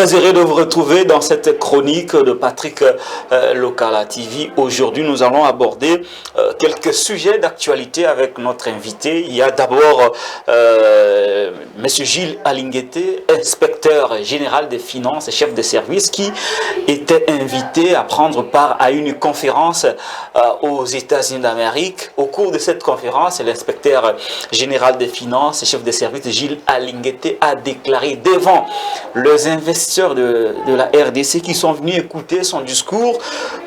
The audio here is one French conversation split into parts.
Très heureux de vous retrouver dans cette chronique de Patrick Lokala TV. Aujourd'hui, nous allons aborder quelques sujets d'actualité avec notre invité. Il y a d'abord M. Gilles Alinguete, inspecteur général des finances et chef de service, qui était invité à prendre part à une conférence aux États-Unis d'Amérique. Au cours de cette conférence, l'inspecteur général des finances et chef de service, Gilles Alinguete, a déclaré devant les investisseurs de la RDC qui sont venus écouter son discours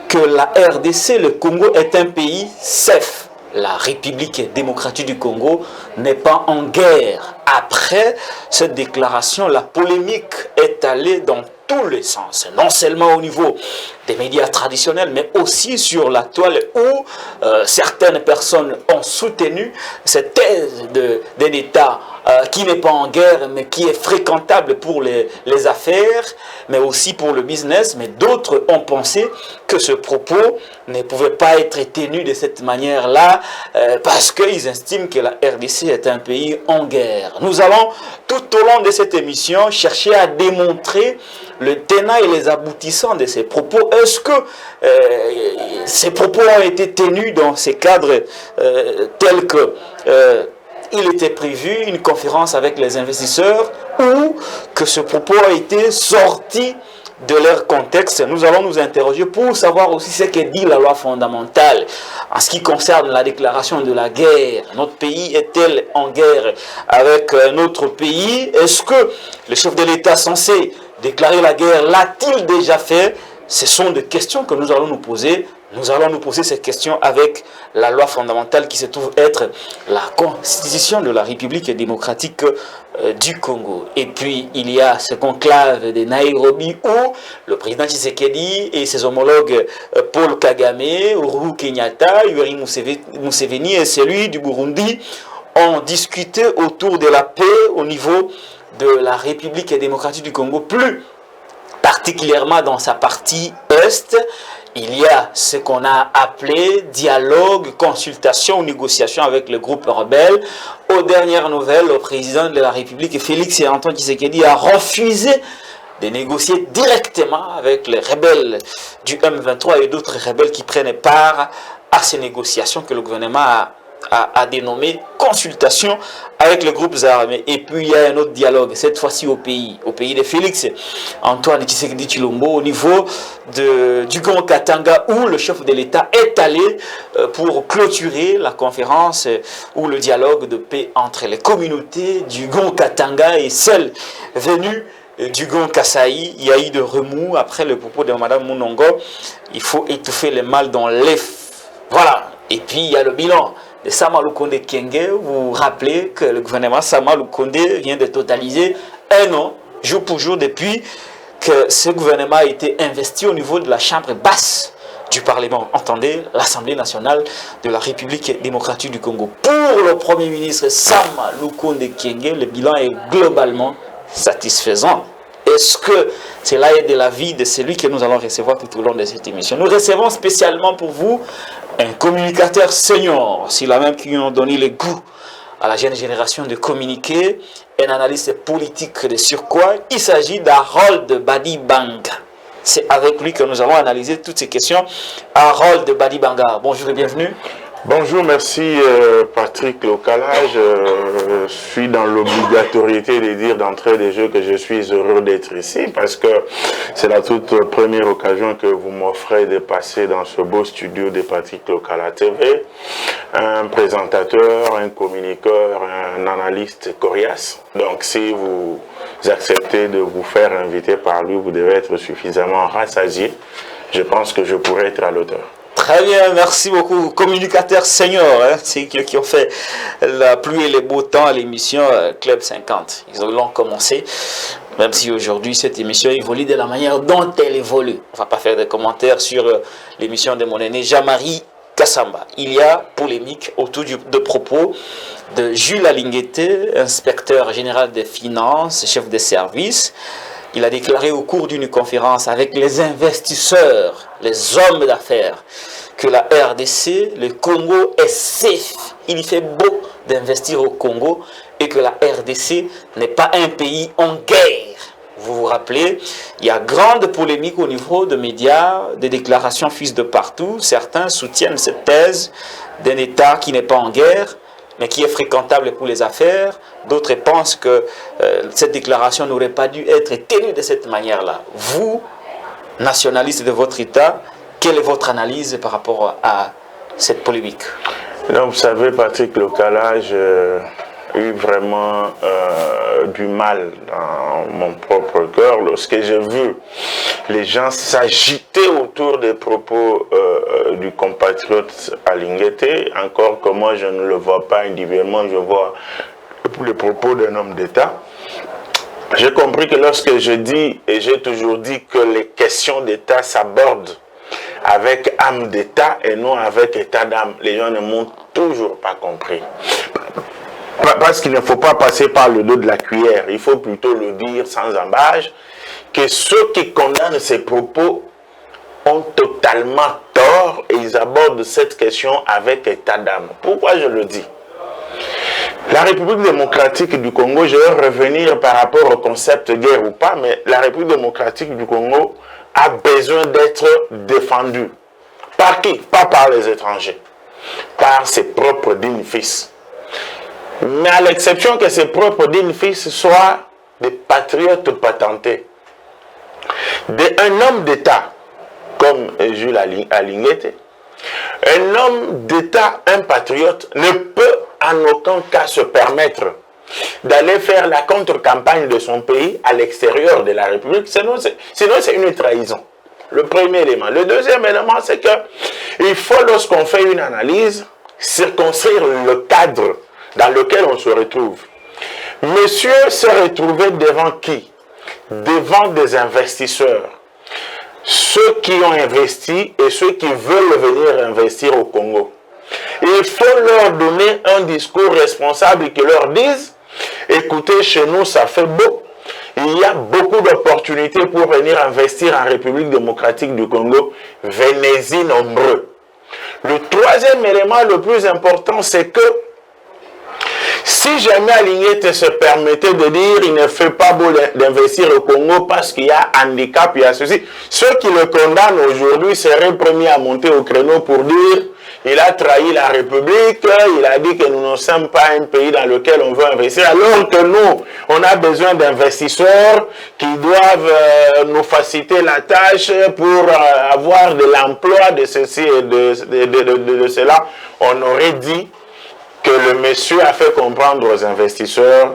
que la RDC, le Congo, est un pays safe. La République démocratique du Congo n'est pas en guerre. Après cette déclaration, la polémique est allée dans tous les sens, non seulement au niveau des médias traditionnels, mais aussi sur la toile où certaines personnes ont soutenu cette thèse d'un État qui n'est pas en guerre, mais qui est fréquentable pour les affaires, mais aussi pour le business. Mais d'autres ont pensé que ce propos ne pouvait pas être tenu de cette manière-là, parce qu'ils estiment que la RDC est un pays en guerre. Nous allons, tout au long de cette émission, chercher à démontrer le tenant et les aboutissants de ces propos. Est-ce que ces propos ont été tenus dans ces cadres tels que il était prévu une conférence avec les investisseurs, ou que ce propos a été sorti de leur contexte? Nous allons nous interroger pour savoir aussi ce que dit la loi fondamentale en ce qui concerne la déclaration de la guerre. Notre pays est-il en guerre avec notre pays? Est-ce que le chef de l'État censé déclarer la guerre l'a-t-il déjà fait? Ce sont des questions que nous allons nous poser. Nous allons nous poser ces questions avec la loi fondamentale qui se trouve être la Constitution de la République démocratique du Congo. Et puis, il y a ce conclave de Nairobi où le président Tshisekedi et ses homologues Paul Kagame, Uhuru Kenyatta, Yoweri Museveni et celui du Burundi ont discuté autour de la paix au niveau de la République démocratique du Congo, plus particulièrement dans sa partie est. Il y a ce qu'on a appelé dialogue, consultation ou négociation avec le groupe rebelle. Aux dernières nouvelles, le président de la République, Félix Antoine Tshisekedi, a refusé de négocier directement avec les rebelles du M23 et d'autres rebelles qui prennent part à ces négociations que le gouvernement a dénommé consultation avec les groupes armés. Et puis il y a un autre dialogue, cette fois-ci au pays de Félix Antoine Tshisekedi Tshilombo, au niveau du Grand Katanga, où le chef de l'État est allé pour clôturer la conférence ou le dialogue de paix entre les communautés du Grand Katanga et celles venues du Grand Kasaï. Il y a eu de remous après le propos de Mme Mounongo. Il faut étouffer le mal dans l'œuf. Voilà. Et puis il y a le bilan de Sama Lukonde Kyenge. Vous vous rappelez que le gouvernement Sama Lukonde vient de totaliser un an, jour pour jour, depuis que ce gouvernement a été investi au niveau de la chambre basse du Parlement. Entendez, l'Assemblée nationale de la République démocratique du Congo. Pour le Premier ministre Sama Lukonde Kyenge, le bilan est globalement satisfaisant. Est-ce que cela est de l'avis de celui que nous allons recevoir tout au long de cette émission? Nous recevons spécialement pour vous un communicateur senior, c'est la même qui nous a donné le goût à la jeune génération de communiquer, un analyste politique de surcroît. Il s'agit d'Harold Badibanga. C'est avec lui que nous allons analyser toutes ces questions. Harold Badibanga, bonjour et bienvenue. Bonjour, merci Patrick Lokala. Je suis dans l'obligatoriété de dire d'entrée de jeu que je suis heureux d'être ici parce que c'est la toute première occasion que vous m'offrez de passer dans ce beau studio de Patrick Lokala TV. Un présentateur, un communiqueur, un analyste coriace. Donc si vous acceptez de vous faire inviter par lui, vous devez être suffisamment rassasié. Je pense que je pourrais être à l'auteur. Très bien, merci beaucoup. Communicateurs seniors, hein, c'est qui ont fait la pluie et les beaux temps à l'émission Club 50. Ils l'ont commencé, même si aujourd'hui cette émission évolue de la manière dont elle évolue. On ne va pas faire de commentaires sur l'émission de mon aîné Jean-Marie Kassamba. Il y a polémique autour de propos de Jules Alinguete, inspecteur général des finances, chef de service. Il a déclaré au cours d'une conférence avec les investisseurs, les hommes d'affaires, que la RDC, le Congo est safe. Il fait beau d'investir au Congo et que la RDC n'est pas un pays en guerre. Vous vous rappelez, il y a grande polémique au niveau des médias, des déclarations fusent de partout. Certains soutiennent cette thèse d'un État qui n'est pas en guerre, mais qui est fréquentable pour les affaires. D'autres pensent que cette déclaration n'aurait pas dû être tenue de cette manière-là. Vous, nationaliste de votre État, quelle est votre analyse par rapport à cette polémique? Donc, vous savez, Patrick Lokala, j'ai eu vraiment du mal dans mon propre cœur lorsque j'ai vu les gens s'agiter autour des propos du compatriote Alinguete. Encore que moi, je ne le vois pas individuellement, je vois les propos d'un homme d'État. J'ai compris que lorsque je dis, et j'ai toujours dit que les questions d'État s'abordent avec âme d'État et non avec état d'âme, les gens ne m'ont toujours pas compris. Parce qu'il ne faut pas passer par le dos de la cuillère, il faut plutôt le dire sans embâche, que ceux qui condamnent ces propos ont totalement tort et ils abordent cette question avec état d'âme. Pourquoi je le dis? La République démocratique du Congo, je vais revenir par rapport au concept guerre ou pas, mais la République démocratique du Congo a besoin d'être défendue. Par qui? Pas par les étrangers, par ses propres dignes fils. Mais à l'exception que ses propres dignes fils soient des patriotes patentés. Un homme d'État, comme Jules Alinguete, un homme d'État, un patriote, ne peut en aucun cas se permettre d'aller faire la contre-campagne de son pays à l'extérieur de la République, sinon c'est une trahison. Le premier élément. Le deuxième élément, c'est que il faut, lorsqu'on fait une analyse, circonscrire le cadre dans lequel on se retrouve. Monsieur s'est retrouvé devant qui? Devant des investisseurs. Ceux qui ont investi et ceux qui veulent venir investir au Congo. Il faut leur donner un discours responsable qui leur dise, écoutez, chez nous, ça fait beau. Il y a beaucoup d'opportunités pour venir investir en République démocratique du Congo. Venez-y nombreux. Le troisième élément le plus important, c'est que si jamais Alinguete se permettait de dire il ne fait pas beau d'investir au Congo parce qu'il y a handicap, il y a ceci, ceux qui le condamnent aujourd'hui seraient premiers à monter au créneau pour dire il a trahi la République, il a dit que nous ne sommes pas un pays dans lequel on veut investir, alors que nous, on a besoin d'investisseurs qui doivent nous faciliter la tâche pour avoir de l'emploi, de ceci et de cela. On aurait dit que le monsieur a fait comprendre aux investisseurs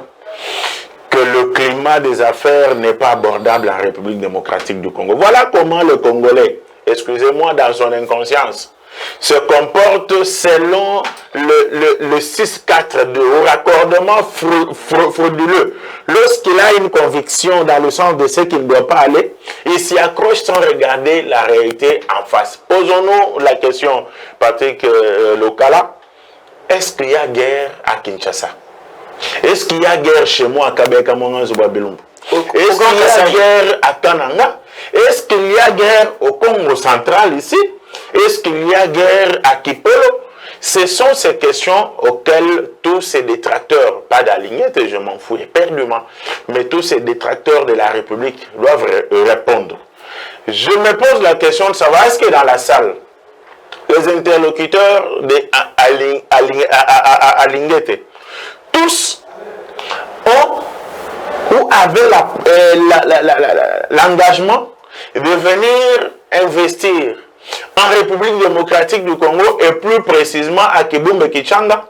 que le climat des affaires n'est pas abordable en République démocratique du Congo. Voilà comment le Congolais, excusez-moi, dans son inconscience, se comporte selon le 6-4-2, au raccordement frauduleux. Lorsqu'il a une conviction dans le sens de ce qu'il ne doit pas aller, il s'y accroche sans regarder la réalité en face. Posons-nous la question, Patrick Lokala. Est-ce qu'il y a guerre à Kinshasa? Est-ce qu'il y a guerre chez moi à Kabeka Monganzo-Babelumbu? Est-ce qu'il y a guerre à Kananga? Est-ce qu'il y a guerre au Congo central ici? Est-ce qu'il y a guerre à Kipolo? Ce sont ces questions auxquelles tous ces détracteurs, pas d'Alinguete, je m'en fous éperdument, mais tous ces détracteurs de la République doivent répondre. Je me pose la question de savoir, est-ce que dans la salle, les interlocuteurs d'Alinguete, tous ont ou avaient l'engagement de venir investir en République démocratique du Congo et plus précisément à Kibumbe Kichanga,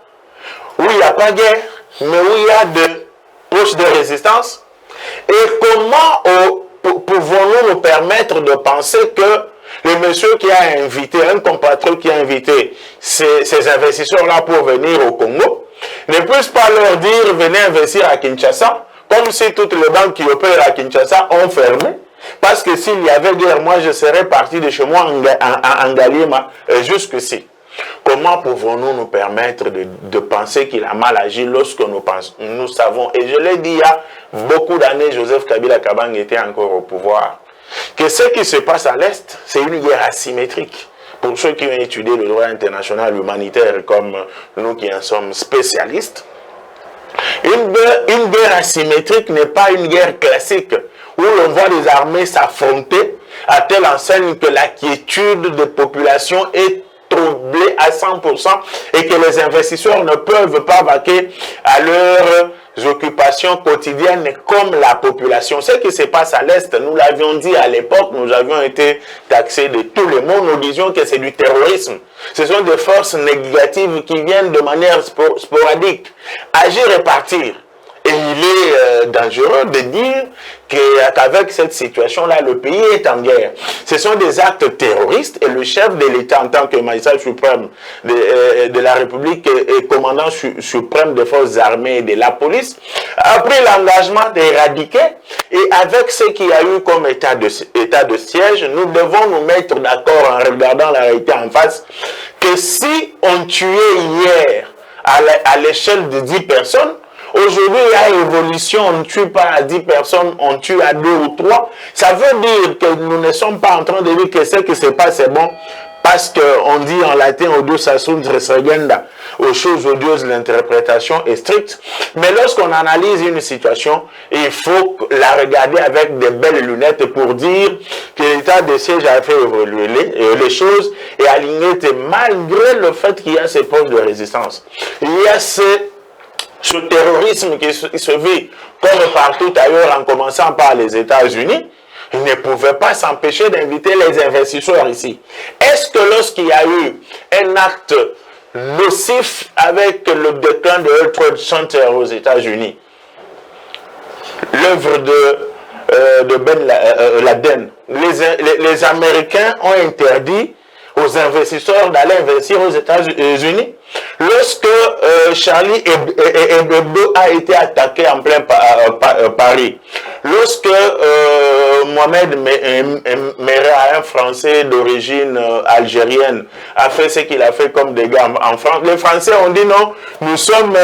où il n'y a pas de guerre, mais où il y a de poches de résistance. Et comment pouvons-nous nous permettre de penser que le monsieur qui a invité, un compatriote qui a invité ces investisseurs-là pour venir au Congo, ne puisse pas leur dire venez investir à Kinshasa, comme si toutes les banques qui opèrent à Kinshasa ont fermé. Parce que s'il y avait guerre, moi je serais parti de chez moi en Galiema jusqu'ici. Comment pouvons-nous nous permettre de penser qu'il a mal agi lorsque nous savons, et je l'ai dit il y a beaucoup d'années, Joseph Kabila Kabang était encore au pouvoir, que ce qui se passe à l'Est, c'est une guerre asymétrique. Pour ceux qui ont étudié le droit international humanitaire comme nous qui en sommes spécialistes, une guerre asymétrique n'est pas une guerre classique, où où l'on voit les armées s'affronter à telle enseigne que la quiétude des populations est troublée à 100% et que les investisseurs ne peuvent pas vaquer à leurs occupations quotidiennes comme la population. Ce qui se passe à l'Est, nous l'avions dit à l'époque, nous avions été taxés de tous les mots, nous disions que c'est du terrorisme. Ce sont des forces négatives qui viennent de manière sporadique agir et partir. Et il est dangereux de dire qu'avec cette situation-là, le pays est en guerre. Ce sont des actes terroristes et le chef de l'État en tant que magistrat suprême de la République et commandant suprême des forces armées et de la police a pris l'engagement d'éradiquer et avec ce qu'il y a eu comme état de siège, nous devons nous mettre d'accord en regardant la réalité en face que si on tuait hier à l'échelle de 10 personnes, aujourd'hui, il y a évolution, on ne tue pas à 10 personnes, on tue à 2 ou 3. Ça veut dire que nous ne sommes pas en train de dire que ce qui se passe est bon, parce qu'on dit en latin, odus asunt reservenda, aux choses odieuses, l'interprétation est stricte. Mais lorsqu'on analyse une situation, il faut la regarder avec des belles lunettes pour dire que l'état de siège a fait évoluer les choses et aligner malgré le fait qu'il y a ces postes de résistance. Il y a ce terrorisme qui se vit comme partout ailleurs, en commençant par les États-Unis, ils ne pouvaient pas s'empêcher d'inviter les investisseurs ici. Est-ce que lorsqu'il y a eu un acte nocif avec le déclin de World Trade Center aux États-Unis, l'œuvre de Ben Laden, les Américains ont interdit aux investisseurs d'aller investir aux États-Unis. Lorsque Charlie Hebdo a été attaqué en plein Paris, lorsque Mohamed Merah, un Français d'origine algérienne, a fait ce qu'il a fait comme dégâts en France, les Français ont dit non, nous sommes...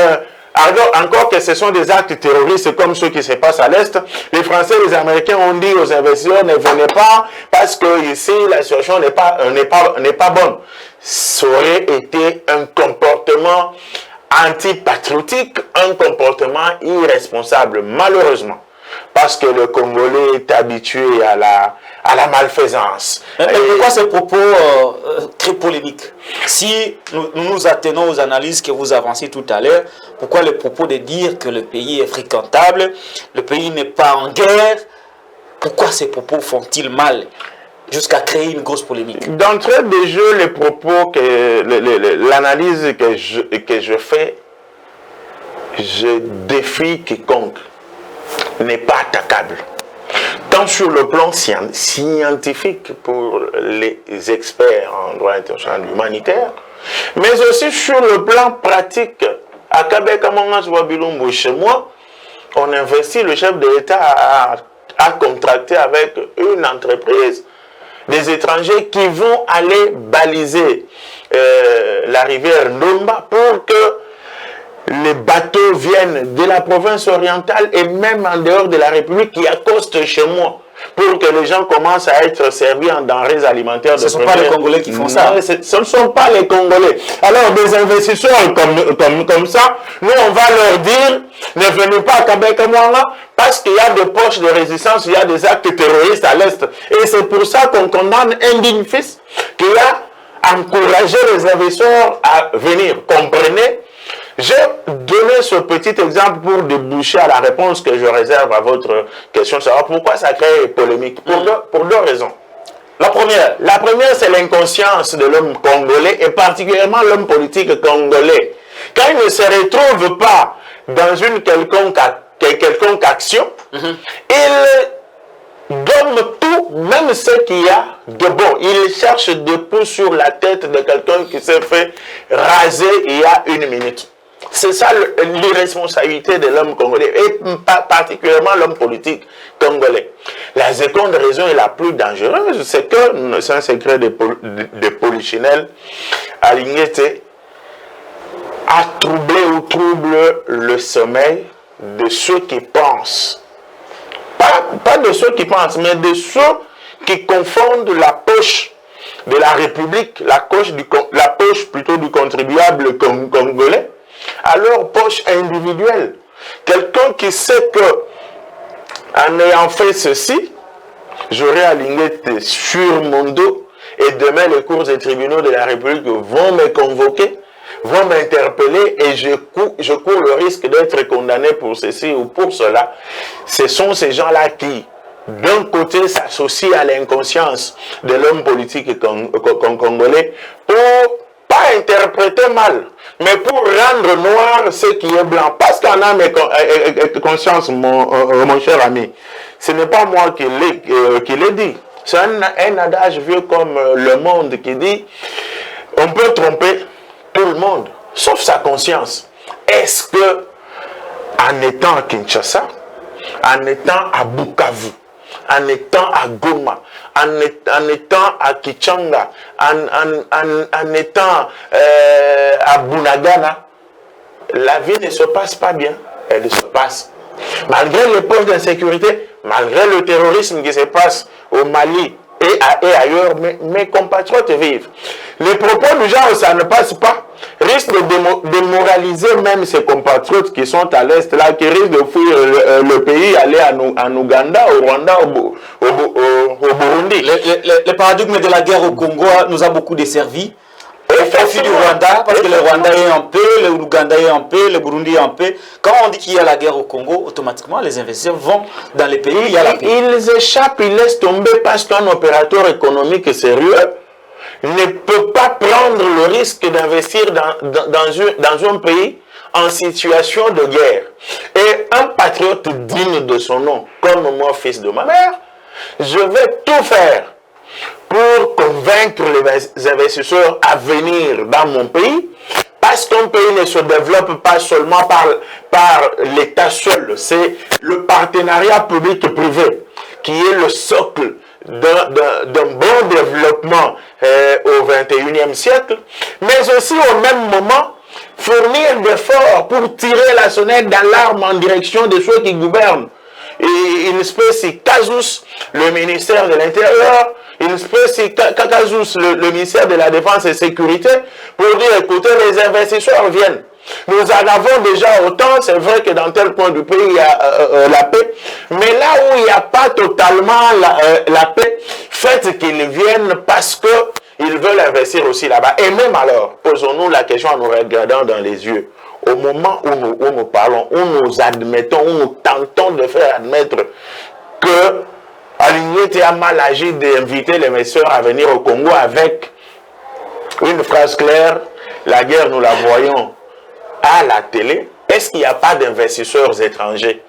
Alors, encore que ce sont des actes terroristes comme ceux qui se passent à l'Est, les Français et les Américains ont dit aux investisseurs ne venez pas parce que ici la situation n'est pas bonne. Ça aurait été un comportement antipatriotique, un comportement irresponsable, malheureusement. Parce que le Congolais est habitué à la malfaisance. Mais pourquoi ces propos très polémiques? Si nous nous attenons aux analyses que vous avancez tout à l'heure, pourquoi le propos de dire que le pays est fréquentable, le pays n'est pas en guerre, pourquoi ces propos font-ils mal jusqu'à créer une grosse polémique? D'entrée de jeu, les propos, l'analyse que je fais, je défie quiconque n'est pas attaquable. Tant sur le plan scientifique pour les experts en droit international humanitaire, mais aussi sur le plan pratique. À Kabeka-Mangas-Wabilumbu, chez moi, on investit, le chef de l'État a contracté avec une entreprise des étrangers qui vont aller baliser la rivière Ndomba pour que les bateaux viennent de la province orientale et même en dehors de la République qui accostent chez moi pour que les gens commencent à être servis en denrées alimentaires. Ce ne sont pas les Congolais qui font ça. Ce ne sont pas les Congolais. Alors des investisseurs comme ça, nous on va leur dire, ne venez pas à Kabeka-Mwanga parce qu'il y a des poches de résistance, il y a des actes terroristes à l'Est. Et c'est pour ça qu'on condamne un digne fils qui a encouragé les investisseurs à venir. Comprenez? J'ai donné ce petit exemple pour déboucher à la réponse que je réserve à votre question, savoir pourquoi ça crée polémique. Pour deux raisons. La première, c'est l'inconscience de l'homme congolais et particulièrement l'homme politique congolais. Quand il ne se retrouve pas dans une quelconque action, il gomme tout, même ce qu'il y a de bon. Il cherche des pouces sur la tête de quelqu'un qui s'est fait raser il y a une minute. C'est ça l'irresponsabilité de l'homme congolais, et particulièrement l'homme politique congolais. La seconde raison et la plus dangereuse, c'est que, c'est un secret de polichinelle, Alignete a troublé ou trouble le sommeil de ceux qui pensent. Pas de ceux qui pensent, mais de ceux qui confondent la poche de la République, la poche plutôt du contribuable congolais, à leur poche individuelle. Quelqu'un qui sait que En ayant fait ceci, j'aurai aligné sur mon dos et demain les cours des tribunaux de la République vont me convoquer, vont m'interpeller et je cours le risque d'être condamné pour ceci ou pour cela. Ce sont ces gens-là qui, d'un côté, s'associent à l'inconscience de l'homme politique congolais pour pas interpréter mal, mais pour rendre noir ce qui est blanc. Parce qu'en âme et conscience, mon cher ami, ce n'est pas moi qui l'ai dit. C'est un adage vieux comme le monde qui dit on peut tromper tout le monde, sauf sa conscience. Est-ce que, en étant à Kinshasa, en étant à Bukavu, en étant à Goma, en étant à Kichanga, en étant à Bunagana, la vie ne se passe pas bien. Elle se passe. Malgré les postes d'insécurité, malgré le terrorisme qui se passe au Mali et ailleurs, mes compatriotes vivent. Les propos du genre, ça ne passe pas, risquent de démoraliser même ces compatriotes qui sont à l'Est, là, qui risquent de fuir le pays, aller en Ouganda, au Rwanda, au Burundi. Le paradigme de la guerre au Congo nous a beaucoup desservi. On fuit du Rwanda, parce que le Rwanda est en paix, le Ouganda est en paix, le Burundi est en paix. Quand on dit qu'il y a la guerre au Congo, automatiquement les investisseurs vont dans les pays où il y a la paix. Ils échappent, ils laissent tomber parce qu'un opérateur économique sérieux ne peut pas prendre le risque d'investir dans un pays en situation de guerre. Et un patriote digne de son nom, comme moi, fils de ma mère, je vais tout faire pour convaincre les investisseurs à venir dans mon pays, parce qu'un pays ne se développe pas seulement par l'État seul, c'est le partenariat public-privé qui est le socle d'un bon développement au XXIe siècle, mais aussi au même moment fournir d'efforts pour tirer la sonnette d'alarme en direction de ceux qui gouvernent. Et une espèce de casus, le ministère de l'Intérieur, une espèce de casus, le ministère de la Défense et Sécurité, pour dire, écoutez, les investisseurs viennent. Nous en avons déjà autant, c'est vrai que dans tel point du pays, il y a la paix, mais là où il n'y a pas totalement la paix, faites qu'ils viennent parce qu'ils veulent investir aussi là-bas. Et même alors, posons-nous la question en nous regardant dans les yeux. Au moment où nous parlons, où nous admettons, où nous tentons de faire admettre que Aligné était mal agi d'inviter les investisseurs à venir au Congo avec une phrase claire, la guerre nous la voyons à la télé, est-ce qu'il n'y a pas d'investisseurs étrangers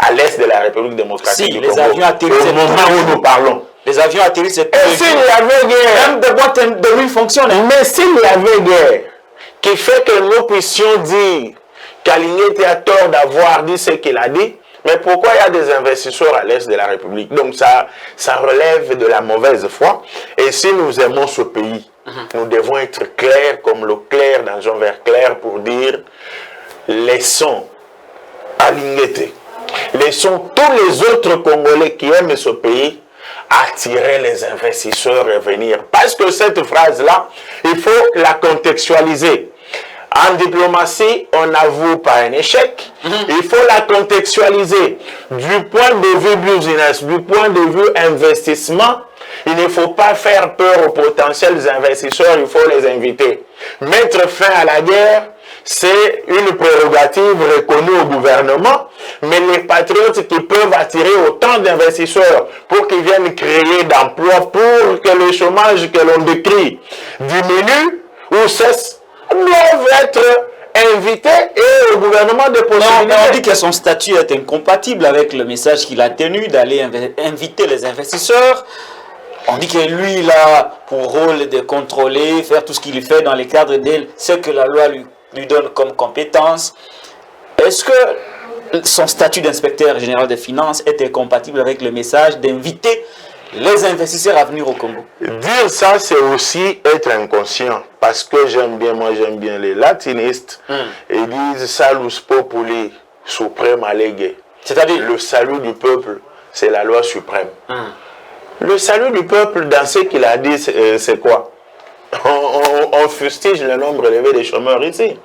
à l'est de la République démocratique du Congo? Les avions atterrissent au moment où nous parlons. Les avions atterrissent. Et s'il y avait guerre, même des boîtes de nuit fonctionnent. Mais s'il y avait guerre, qui fait que nous puissions dire qu'Aligné était à tort d'avoir dit ce qu'il a dit, mais pourquoi il y a des investisseurs à l'est de la République? Donc ça relève de la mauvaise foi. Et si nous aimons ce pays, nous devons être clairs comme l'eau claire dans un verre clair pour dire laissons Aligné, laissons tous les autres Congolais qui aiment ce pays attirer les investisseurs et venir. Parce que cette phrase-là, il faut la contextualiser. En diplomatie, on n'avoue pas un échec. Il faut la contextualiser. Du point de vue business, du point de vue investissement, il ne faut pas faire peur aux potentiels investisseurs, il faut les inviter. Mettre fin à la guerre, c'est une prérogative reconnue au gouvernement, mais les patriotes qui peuvent attirer autant d'investisseurs pour qu'ils viennent créer d'emplois, pour que le chômage que l'on décrit diminue ou cesse, doivent être invités et au gouvernement de possibilités. On dit que son statut est incompatible avec le message qu'il a tenu d'aller inviter les investisseurs. On dit que lui, il a pour rôle de contrôler, faire tout ce qu'il fait dans les cadres de ce que la loi lui donne comme compétence. Est-ce que son statut d'inspecteur général des finances est incompatible avec le message d'inviter les investisseurs à venir au Congo? Dire ça, c'est aussi être inconscient. Parce que j'aime bien les latinistes. Ils disent salus populi suprême allégué. C'est-à-dire le salut du peuple, c'est la loi suprême. Le salut du peuple, dans ce qu'il a dit, c'est quoi? On fustige le nombre élevé des chômeurs ici.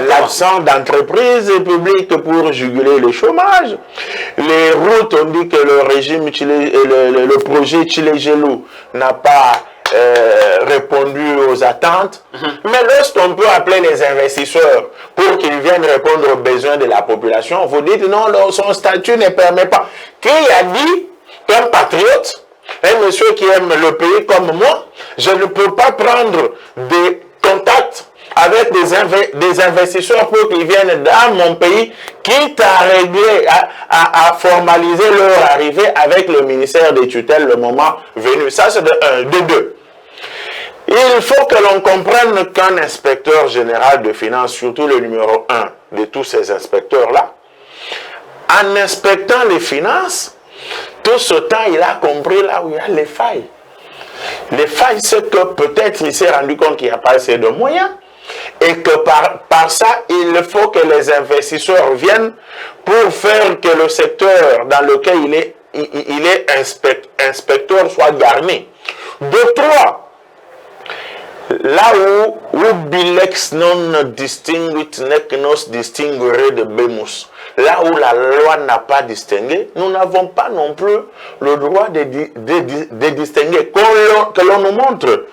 l'absence d'entreprises publiques pour juguler le chômage, les routes, on dit que le régime, le projet Chile-Gelou n'a pas répondu aux attentes. Mais lorsqu'on peut appeler les investisseurs pour qu'ils viennent répondre aux besoins de la population, vous dites non, son statut ne permet pas. Qui a dit qu'un patriote, un monsieur qui aime le pays comme moi, je ne peux pas prendre des contacts avec des investisseurs pour qu'ils viennent dans mon pays, quitte à régler, à formaliser leur arrivée avec le ministère des tutelles le moment venu. Ça, c'est de un. De deux. Il faut que l'on comprenne qu'un inspecteur général de finances, surtout le numéro 1 de tous ces inspecteurs-là, en inspectant les finances, tout ce temps, il a compris là où il y a les failles. Les failles, c'est que peut-être il s'est rendu compte qu'il n'y a pas assez de moyens et que par ça, il faut que les investisseurs viennent pour faire que le secteur dans lequel il est inspecteur soit garni. De trois, là où bilex non distinguit nec nos distinguere de bemus, là où la loi n'a pas distingué, nous n'avons pas non plus le droit de distinguer. Que l'on nous montre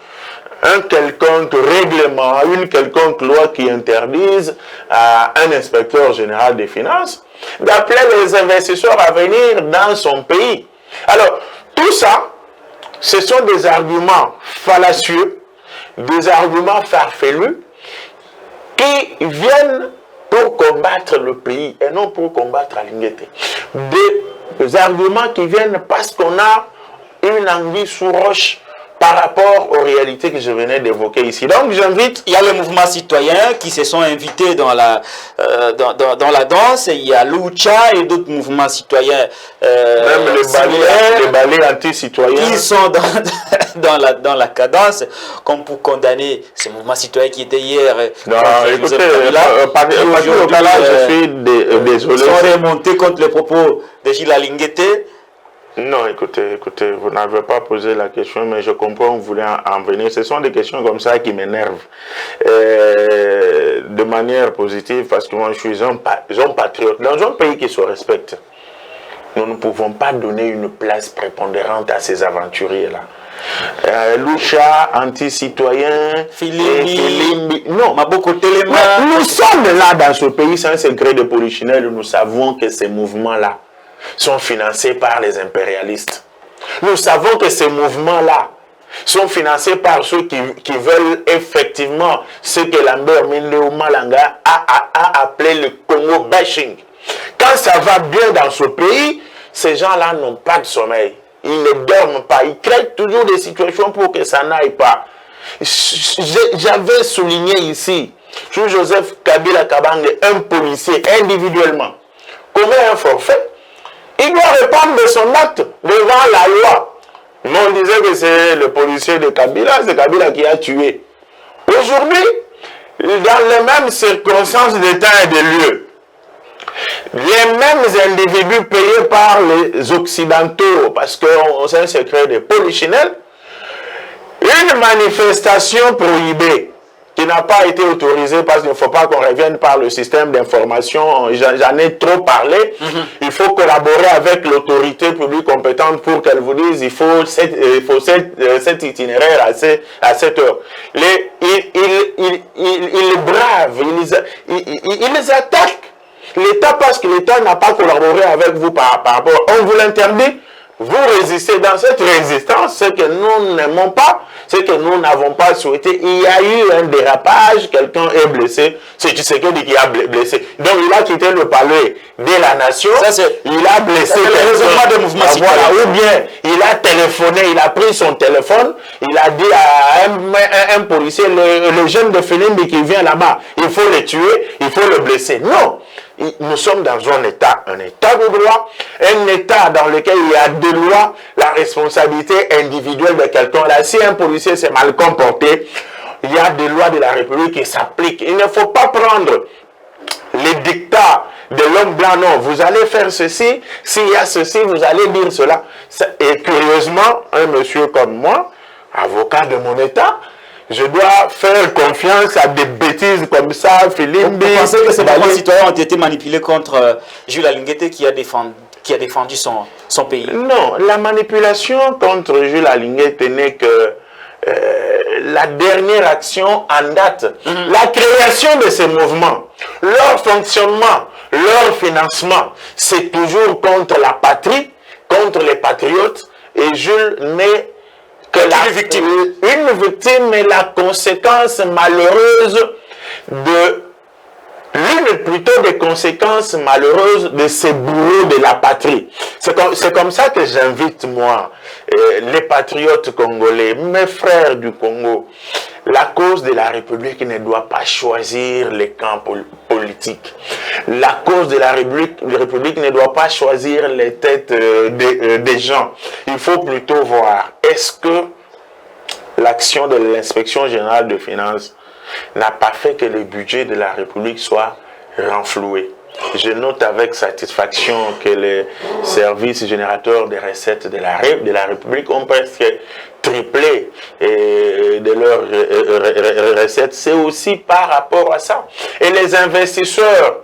un quelconque règlement, une quelconque loi qui interdise à un inspecteur général des finances d'appeler les investisseurs à venir dans son pays. Alors, tout ça, ce sont des arguments fallacieux, des arguments farfelus qui viennent pour combattre le pays et non pour combattre l'ingété. Des arguments qui viennent parce qu'on a une anguille sous roche par rapport aux réalités que je venais d'évoquer ici. Donc j'invite... Il y a les mouvements citoyens qui se sont invités dans la danse, il y a Lucha et d'autres mouvements citoyens. Même les ballets anti-citoyens. Qui sont dans la cadence, comme pour condamner ces mouvements citoyens qui étaient hier. Non, écoutez, je suis désolé. Ils sont remontés contre les propos de Gilles Alingueté. Non, écoutez, vous n'avez pas posé la question, mais je comprends que vous voulez en venir. Ce sont des questions comme ça qui m'énervent. De manière positive, parce que moi, je suis un patriote. Dans un pays qui se respecte, nous ne pouvons pas donner une place prépondérante à ces aventuriers-là. Lucha, anti-citoyen, Filimbi, non, nous sommes là dans ce pays sans secret de polichinelle. Nous savons que ces mouvements-là sont financés par les impérialistes. Nous savons que ces mouvements-là sont financés par ceux qui veulent effectivement ce que Lambert Mende Malanga a appelé le Congo bashing. Quand ça va bien dans ce pays, ces gens-là n'ont pas de sommeil. Ils ne dorment pas. Ils créent toujours des situations pour que ça n'aille pas. J'avais souligné ici, sur Joseph Kabila Kabange, un policier individuellement commet un forfait. Il doit répondre de son acte devant la loi. Mais on disait que c'est le policier de Kabila, c'est Kabila qui a tué. Aujourd'hui, dans les mêmes circonstances de temps et de lieu, les mêmes individus payés par les Occidentaux, parce que c'est un secret de polichinelle, une manifestation prohibée qui n'a pas été autorisée parce qu'il ne faut pas qu'on revienne par le système d'information. J'en ai trop parlé. Il faut collaborer avec l'autorité publique compétente pour qu'elle vous dise il faut cet itinéraire à cette heure. Ils bravent, ils attaquent l'État parce que l'État n'a pas collaboré avec vous par rapport. On vous l'interdit. Vous résistez dans cette résistance, ce que nous n'aimons pas, ce que nous n'avons pas souhaité. Il y a eu un dérapage, quelqu'un est blessé, c'est Tshisekedi qui a blessé. Donc il a quitté le palais de la nation, il a blessé voilà, ou bien il a téléphoné, il a pris son téléphone, il a dit à un policier, le jeune de Filimbi qui vient là-bas, il faut le tuer, il faut le blesser. Non! Nous sommes dans un état de droit, un état dans lequel il y a des lois, la responsabilité individuelle de quelqu'un. Là, si un policier s'est mal comporté, il y a des lois de la République qui s'appliquent. Il ne faut pas prendre les dictats de l'homme blanc. Non, vous allez faire ceci, s'il y a ceci, vous allez dire cela. Et curieusement, un monsieur comme moi, avocat de mon état, je dois faire confiance à des bêtises comme ça, Philippe. Vous pensez que ces mouvements citoyens ont été manipulés contre Jules Alinguete qui a défendu son pays? Non, la manipulation contre Jules Alinguete n'est que la dernière action en date. La création de ces mouvements, leur fonctionnement, leur financement, c'est toujours contre la patrie, contre les patriotes, et Jules n'est que une victime est la conséquence malheureuse l'une plutôt des conséquences malheureuses de ces bourreaux de la patrie. C'est comme ça que j'invite, moi, les patriotes congolais, mes frères du Congo. La cause de la République ne doit pas choisir les camps politiques. La cause de la République ne doit pas choisir les têtes des gens. Il faut plutôt voir, est-ce que l'action de l'inspection générale de finances n'a pas fait que le budget de la République soit renfloué. Je note avec satisfaction que les services générateurs des recettes de la République ont presque triplé de leurs recettes. C'est aussi par rapport à ça. Et les investisseurs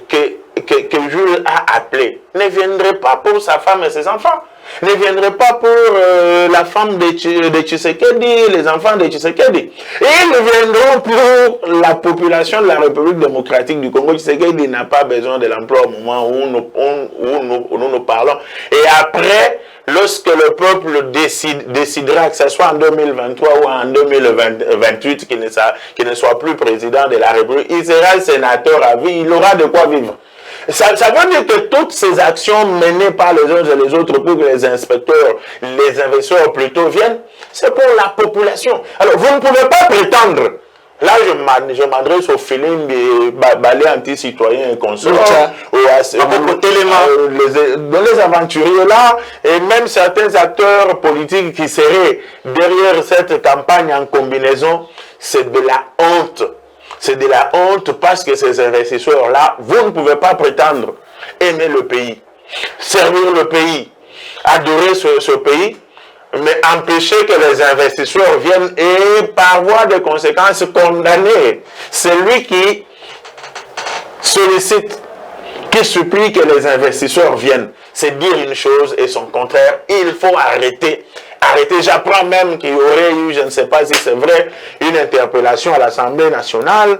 que Jules a appelés ne viendraient pas pour sa femme et ses enfants. Ne viendraient pas pour la femme de Tshisekedi, les enfants de Tshisekedi. Et ils viendront pour la population de la République démocratique du Congo. Tshisekedi n'a pas besoin de l'emploi au moment où nous parlons. Et après, lorsque le peuple décidera, que ce soit en 2023 ou en 2028, qu'il ne soit plus président de la République, il sera sénateur à vie, il aura de quoi vivre. Ça veut dire que toutes ces actions menées par les uns et les autres pour que les inspecteurs, les investisseurs plutôt viennent, c'est pour la population. Alors, vous ne pouvez pas prétendre, là je m'adresse au feeling des balais anti-citoyens et consorts, les aventuriers là, et même certains acteurs politiques qui seraient derrière cette campagne en combinaison, c'est de la honte. C'est de la honte parce que ces investisseurs-là, vous ne pouvez pas prétendre aimer le pays, servir le pays, adorer ce pays, mais empêcher que les investisseurs viennent et par voie de conséquences condamner celui qui sollicite, qui supplie que les investisseurs viennent. C'est dire une chose et son contraire. Il faut arrêter. J'apprends même qu'il y aurait eu, je ne sais pas si c'est vrai, une interpellation à l'Assemblée nationale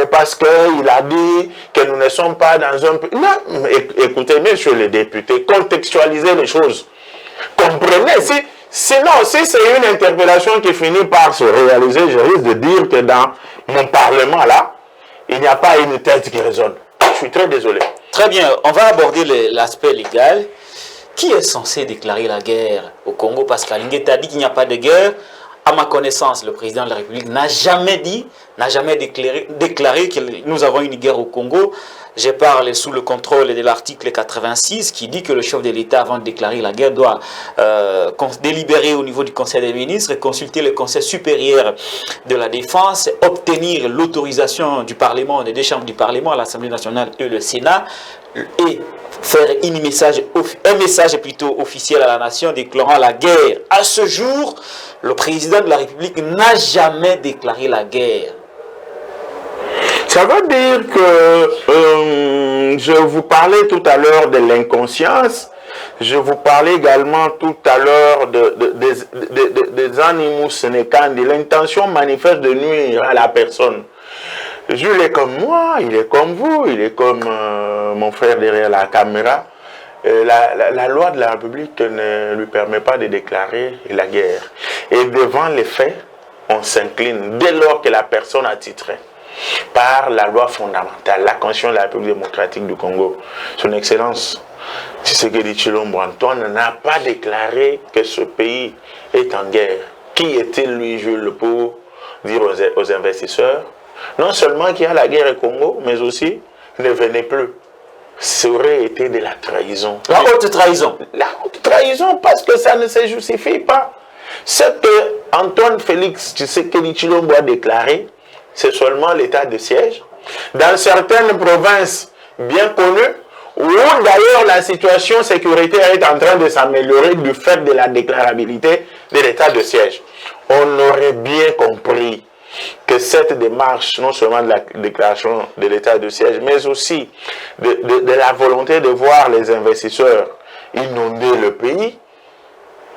parce qu'il a dit que nous ne sommes pas dans un... Non, écoutez, messieurs les députés, contextualisez les choses. Comprenez, sinon, si c'est une interpellation qui finit par se réaliser, je risque de dire que dans mon Parlement, là, il n'y a pas une tête qui résonne. Je suis très désolé. Très bien, on va aborder l'aspect légal. Qui est censé déclarer la guerre au Congo? Parce qu'Alinguete a dit qu'il n'y a pas de guerre. À ma connaissance, le président de la République n'a jamais déclaré que nous avons une guerre au Congo. Je parle sous le contrôle de l'article 86 qui dit que le chef de l'État, avant de déclarer la guerre, doit délibérer au niveau du Conseil des ministres, consulter le Conseil supérieur de la Défense, obtenir l'autorisation du Parlement, des deux chambres du Parlement, l'Assemblée nationale et le Sénat, et faire un message plutôt officiel à la nation déclarant la guerre. À ce jour, le président de la République n'a jamais déclaré la guerre. Ça veut dire que je vous parlais tout à l'heure de l'inconscience, je vous parlais également tout à l'heure des animaux sénécans, de l'intention manifeste de nuire à la personne. Jules est comme moi, il est comme vous, il est comme mon frère derrière la caméra. La loi de la République ne lui permet pas de déclarer la guerre. Et devant les faits, on s'incline dès lors que la personne a titré par la loi fondamentale, la Constitution de la République démocratique du Congo. Son Excellence Tshisekedi Tshilombo Antoine n'a pas déclaré que ce pays est en guerre. Qui est-il, lui, Jules, pour dire aux investisseurs, non seulement qu'il y a la guerre au Congo, mais aussi, ne venez plus. Ça aurait été de la trahison. La haute trahison. La haute trahison, parce que ça ne se justifie pas. Ce que Antoine Félix Tshisekedi Tshilombo a déclaré, c'est seulement l'état de siège. Dans certaines provinces bien connues, où d'ailleurs la situation sécuritaire est en train de s'améliorer du fait de la déclarabilité de l'état de siège. on aurait bien compris que cette démarche, non seulement de la déclaration de l'état de siège, mais aussi de la volonté de voir les investisseurs inonder le pays,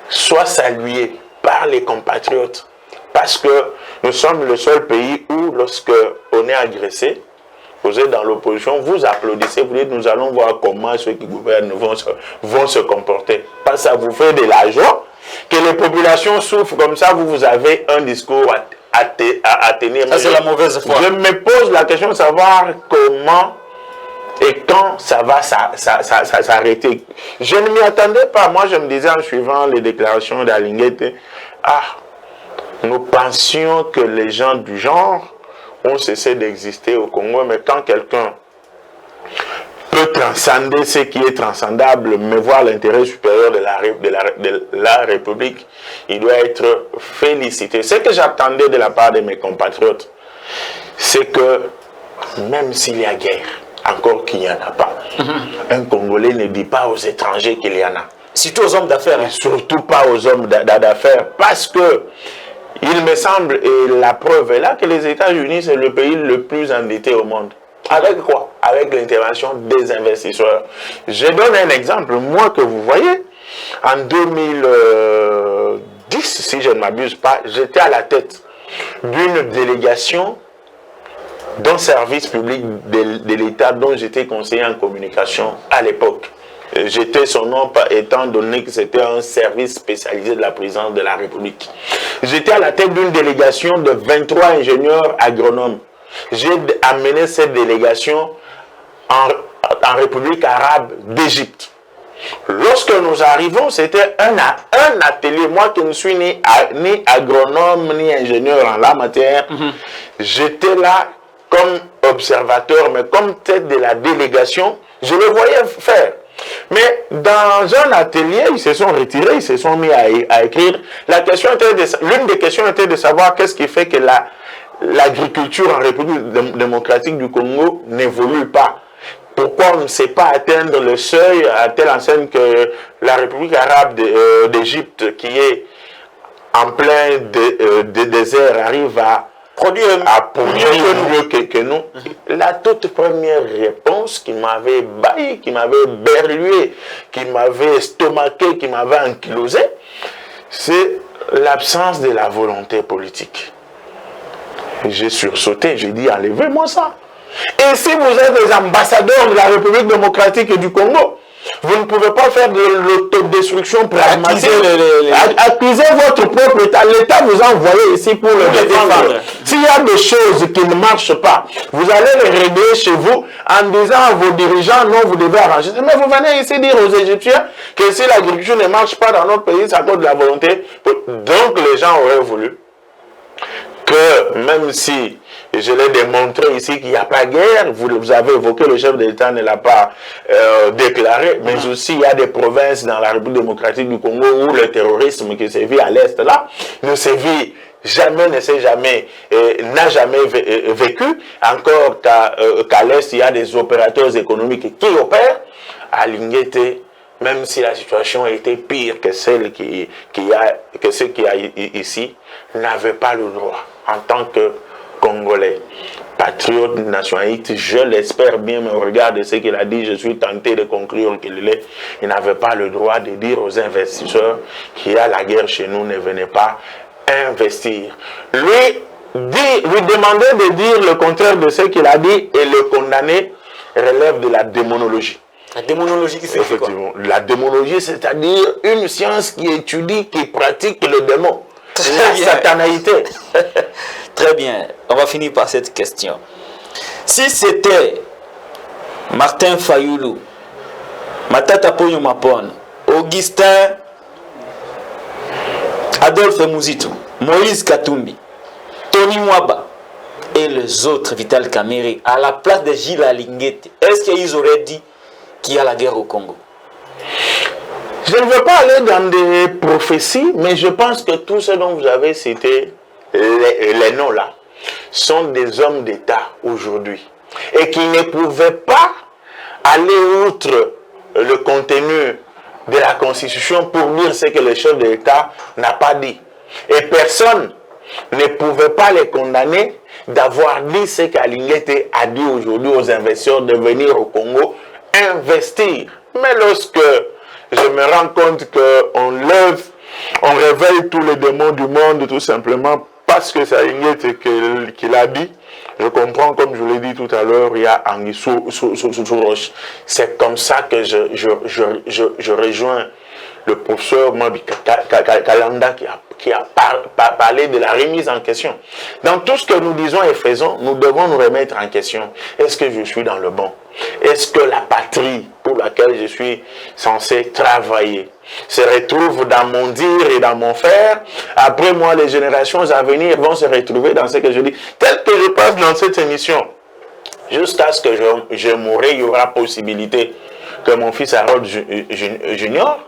soit saluée par les compatriotes. Parce que nous sommes le seul pays où, lorsque on est agressé, vous êtes dans l'opposition, vous applaudissez, vous dites nous allons voir comment ceux qui gouvernent vont se comporter. Parce que ça vous fait de l'argent, que les populations souffrent comme ça, vous avez un discours à tenir. Ça, c'est la mauvaise foi. Je me pose la question de savoir comment et quand ça va s'arrêter. Je ne m'y attendais pas. Moi, je me disais en suivant les déclarations d'Alinguete, nous pensions que les gens du genre ont cessé d'exister au Congo, mais quand quelqu'un peut transcender ce qui est transcendable, mais voir l'intérêt supérieur de la République, il doit être félicité. Ce que j'attendais de la part de mes compatriotes, c'est que même s'il y a guerre, encore qu'il n'y en a pas, un Congolais ne dit pas aux étrangers qu'il y en a. Surtout aux hommes d'affaires. Et surtout pas aux hommes d'affaires, parce que il me semble, et la preuve est là, que les États-Unis, c'est le pays le plus endetté au monde. Avec quoi? Avec l'intervention des investisseurs. Je donne un exemple. Moi que vous voyez, en 2010, si je ne m'abuse pas, j'étais à la tête d'une délégation d'un service public de l'État dont j'étais conseiller en communication à l'époque. J'étais son nom étant donné que c'était un service spécialisé de la présidence de la République. J'étais à la tête d'une délégation de 23 ingénieurs agronomes. J'ai amené cette délégation en République arabe d'Égypte. Lorsque nous arrivons, c'était un atelier. Moi qui ne suis ni agronome ni ingénieur en la matière, j'étais là comme observateur, mais comme tête de la délégation, je le voyais faire. Mais dans un atelier, ils se sont retirés, ils se sont mis à écrire. L'une des questions était de savoir qu'est-ce qui fait que l'agriculture en République démocratique du Congo n'évolue pas. Pourquoi on ne sait pas atteindre le seuil à telle enseigne que la République arabe d'Égypte, qui est en plein désert, arrive à produire mieux que nous. La toute première réponse qui m'avait bailli, qui m'avait berlué, qui m'avait estomaqué, qui m'avait ankylosé, c'est l'absence de la volonté politique. J'ai sursauté, j'ai dit enlevez-moi ça. Et si vous êtes les ambassadeurs de la République démocratique du Congo, vous ne pouvez pas faire de l'autodestruction pragmatique. Accusez votre propre État. L'État vous a envoyé ici pour le défendre. S'il y a des choses qui ne marchent pas, vous allez les régler chez vous en disant à vos dirigeants, non, vous devez arranger. Mais vous venez ici dire aux Égyptiens que si l'agriculture ne marche pas dans notre pays, c'est à cause de la volonté. Donc les gens auraient voulu que, même si je l'ai démontré ici qu'il n'y a pas de guerre, vous avez évoqué, le chef de l'État ne l'a pas déclaré, mais aussi il y a des provinces dans la République démocratique du Congo où le terrorisme qui sévit à l'Est là, ne sévit jamais, n'a jamais vécu, encore qu'à l'Est il y a des opérateurs économiques qui opèrent. À Linguete, même si la situation était pire que celle qu'il y a ici, n'avait pas le droit, en tant que Congolais, patriote, nationaliste, je l'espère bien, mais au regard de ce qu'il a dit, je suis tenté de conclure qu'il l'est. Il n'avait pas le droit de dire aux investisseurs qu'il y a la guerre chez nous, ne venez pas investir. Lui demander de dire le contraire de ce qu'il a dit et le condamner relève de la démonologie. La démonologie qui fait quoi? La démonologie, c'est-à-dire une science qui étudie, qui pratique le démon. La satanéité. Très bien. On va finir par cette question. Si c'était Martin Fayoulou, Matata Ponyo Mapon, Augustin, Adolphe Mouzitou, Moïse Katumbi, Tony Mwaba et les autres, Vital Kamerhe, à la place de Gilles Alinguete, est-ce qu'ils auraient dit qu'il y a la guerre au Congo? Je ne veux pas aller dans des prophéties, mais je pense que tous ceux dont vous avez cité les noms là sont des hommes d'État aujourd'hui et qui ne pouvaient pas aller outre le contenu de la Constitution pour dire ce que le chef de l'État n'a pas dit. Et personne ne pouvait pas les condamner d'avoir dit ce qu'Alingete a dit aujourd'hui aux investisseurs de venir au Congo investir. Mais lorsque je me rends compte on réveille tous les démons du monde tout simplement parce que c'est Alingete qui l'a dit, je comprends, comme je l'ai dit tout à l'heure, il y a Anguille sous roche. C'est comme ça que je rejoins le professeur Mabi Kalanda qui a parlé de la remise en question. Dans tout ce que nous disons et faisons, nous devons nous remettre en question. Est-ce que je suis dans le bon? Est-ce que la patrie pour laquelle je suis censé travailler se retrouve dans mon dire et dans mon faire? Après moi, les générations à venir vont se retrouver dans ce que je dis. Tel que je passe dans cette émission, jusqu'à ce que je mourrai, il y aura possibilité que mon fils Harold Junior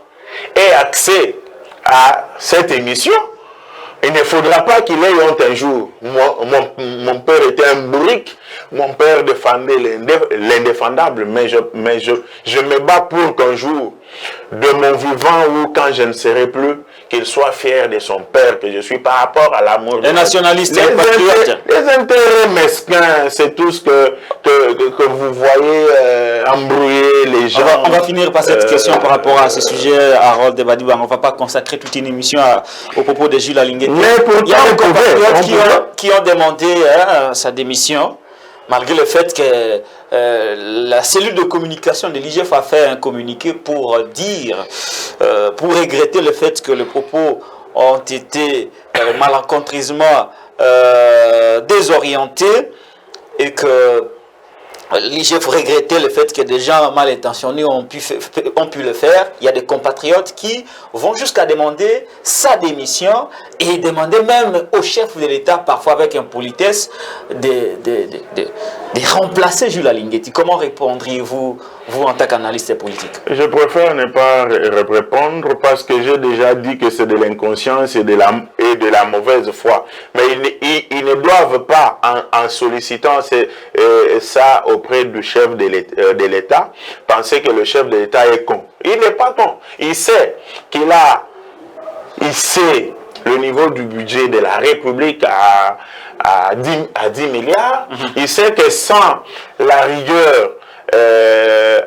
ait accès à cette émission. Il ne faudra pas qu'il ait honte un jour. Mon père était un bourrique, mon père défendait l'indéfendable, mais je me bats pour qu'un jour, de mon vivant ou quand je ne serai plus, qu'il soit fier de son père que je suis par rapport à l'amour. Les nationalistes, les patriotes. Les intérêts mesquins, c'est tout ce que vous voyez embrouiller les gens. On va finir par cette question par rapport à ce sujet, Harold Badiba. On ne va pas consacrer toute une émission au propos de Jules Alingete. Mais pourtant, il y a des compatriotes qui ont demandé sa démission, malgré le fait que la cellule de communication de l'IGF a fait un communiqué pour regretter le fait que les propos ont été malencontreusement désorientés et que l'IGF regrettait le fait que des gens mal intentionnés ont pu le faire. Il y a des compatriotes qui vont jusqu'à demander sa démission et demander même au chef de l'État, parfois avec impolitesse, de remplacer Jules Alingete. Comment répondriez-vous, vous, en tant qu'analyste politique? Je préfère ne pas répondre parce que j'ai déjà dit que c'est de l'inconscience et de la mauvaise foi. Mais ils ne doivent pas, en sollicitant ça auprès du chef de l'État, penser que le chef de l'État est con. Il n'est pas con. Il sait le niveau du budget de la République à 10 milliards. Il sait que sans la rigueur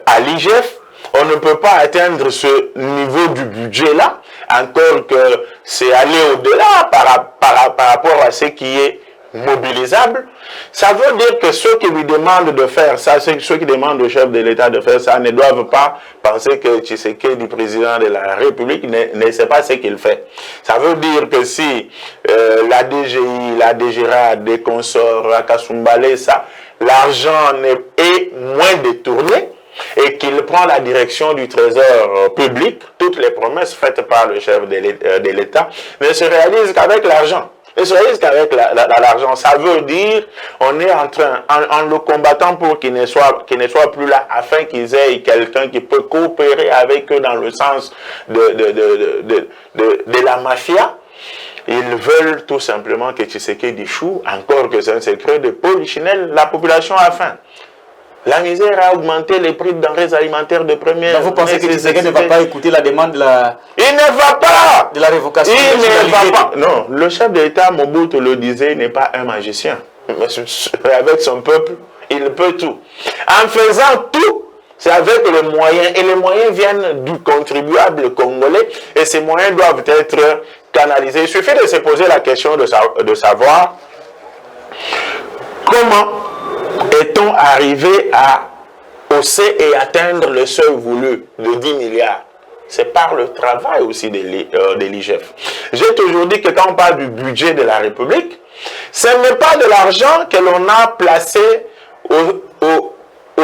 à l'IGF, on ne peut pas atteindre ce niveau du budget-là, encore que c'est aller au-delà par rapport à ce qui est mobilisable. Ça veut dire que ceux qui lui demandent de faire ça, ceux qui demandent au chef de l'État de faire ça, ne doivent pas penser que Tshisekedi, président de la République, ne sait pas ce qu'il fait. Ça veut dire que si la DGI, la DGRA, des consorts, à Kasumbalé, ça, l'argent est moins détourné et qu'il prend la direction du trésor public, toutes les promesses faites par le chef de l'État ne se réalisent qu'avec l'argent. Et se réalise qu'avec l'argent, ça veut dire on est en train, en le combattant pour qu'il ne soit plus là, afin qu'ils aient quelqu'un qui peut coopérer avec eux dans le sens de la mafia. Ils veulent tout simplement que Tshisekedi échoue, encore que c'est un secret de Polichinelle, la population a faim. La misère a augmenté les prix de denrées alimentaires de première. Donc vous pensez que Tshisekedi ne va pas écouter la demande de la... Il ne va pas! De la révocation. Il ne va pas. Non, le chef d'État, Mobutu le disait, n'est pas un magicien. Mais avec son peuple, il peut tout. En faisant tout, c'est avec les moyens. Et les moyens viennent du contribuable congolais. Et ces moyens doivent être canalisés. Il suffit de se poser la question de savoir comment est-on arrivé à hausser et atteindre le seuil voulu de 10 milliards? C'est par le travail aussi de l'IGF. J'ai toujours dit que quand on parle du budget de la République, ce n'est pas de l'argent que l'on a placé au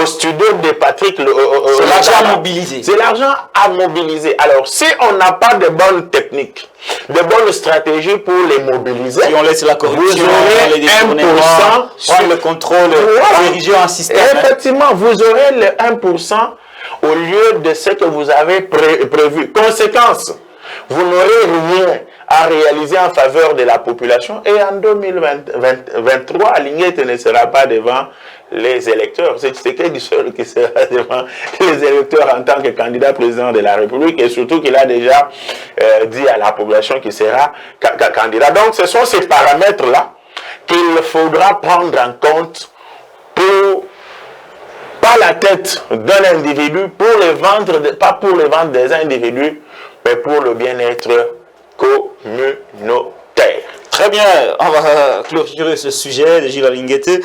studio de Patrick. C'est l'argent mobilisé. C'est l'argent à mobiliser. Alors, si on n'a pas de bonnes techniques, de bonnes stratégies pour les mobiliser, si on laisse la corruption, vous aurez les 1% sur le contrôle, dirigé en système. Effectivement, vous aurez le 1% au lieu de ce que vous avez prévu. Conséquence, vous n'aurez rien à réaliser en faveur de la population. Et en 2023, Alinguete ne sera pas devant les électeurs. C'est Tshisekedi seul qui sera devant les électeurs en tant que candidat président de la République, et surtout qu'il a déjà dit à la population qu'il sera candidat. Donc ce sont ces paramètres-là qu'il faudra prendre en compte pour, pas la tête d'un individu, pour les vendre, pas pour les vendre des individus, mais pour le bien-être communautaire. Très bien, on va clôturer ce sujet de Gilles Alinguete.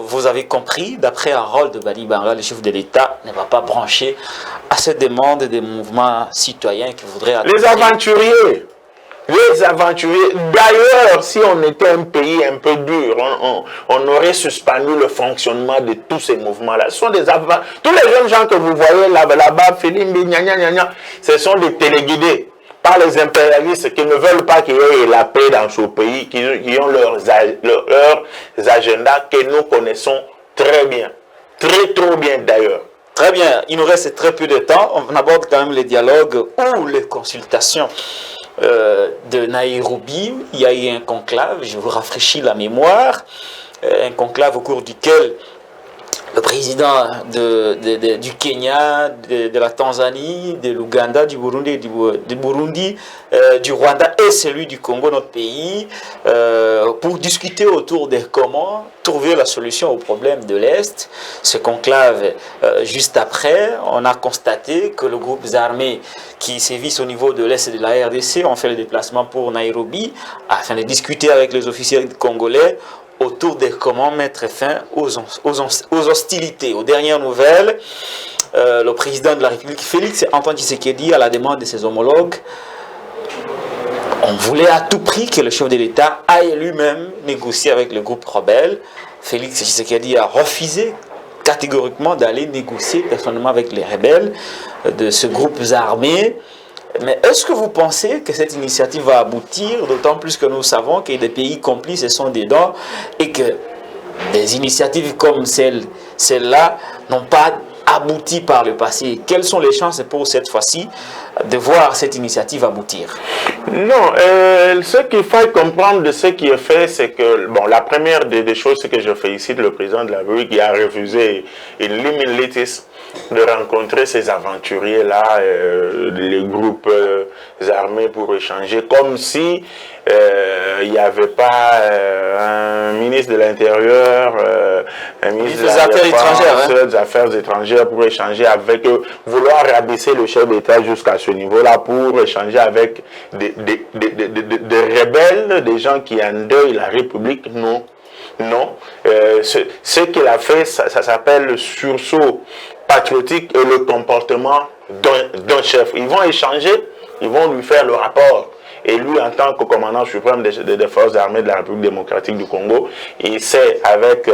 Vous avez compris, d'après Harold de Bali Banga, le chef de l'État ne va pas brancher à cette demande des mouvements citoyens qui voudraient... Les aventuriers. D'ailleurs, si on était un pays un peu dur, on aurait suspendu le fonctionnement de tous ces mouvements-là. Ce sont des tous les jeunes gens que vous voyez là-bas, Filimbi, ce sont des téléguidés par les impérialistes qui ne veulent pas qu'il y ait la paix dans ce pays, qui ont leurs agendas que nous connaissons très bien, trop bien d'ailleurs. Très bien, il nous reste très peu de temps. On aborde quand même les dialogues ou les consultations de Nairobi. Il y a eu un conclave, je vous rafraîchis la mémoire, un conclave au cours duquel le président du Kenya, de la Tanzanie, de l'Ouganda, du Burundi, du Rwanda et celui du Congo, notre pays, pour discuter autour de comment trouver la solution au problème de l'Est. Ce conclave, juste après, on a constaté que le groupe armés qui sévissent au niveau de l'Est de la RDC ont fait le déplacement pour Nairobi afin de discuter avec les officiers congolais autour de comment mettre fin aux hostilités. Aux dernières nouvelles, le président de la République, Félix Antoine Tshisekedi, à la demande de ses homologues, on voulait à tout prix que le chef de l'État aille lui-même négocier avec le groupe rebelle. Félix Tshisekedi a refusé catégoriquement d'aller négocier personnellement avec les rebelles de ce groupe armé. Mais est-ce que vous pensez que cette initiative va aboutir, d'autant plus que nous savons que des pays complices sont dedans et que des initiatives comme celle-là n'ont pas abouti par le passé? Quelles sont les chances pour cette fois-ci de voir cette initiative aboutir? Non, ce qu'il faut comprendre de ce qui est fait, c'est que, bon, la première des choses, c'est que je félicite le président de la République qui a refusé une limilitis de rencontrer ces aventuriers-là, les groupes armés pour échanger, comme si il n'y avait pas un ministre de l'Intérieur, un ministre des Affaires étrangères pour échanger avec eux, vouloir rabaisser le chef d'État jusqu'à ce niveau-là pour échanger avec des rebelles, des gens qui endeuillent la République. Non, ce qu'il a fait, ça s'appelle le sursaut patriotique et le comportement d'un chef. Ils vont échanger, ils vont lui faire le rapport. Et lui, en tant que commandant suprême des forces armées de la République démocratique du Congo, il sait avec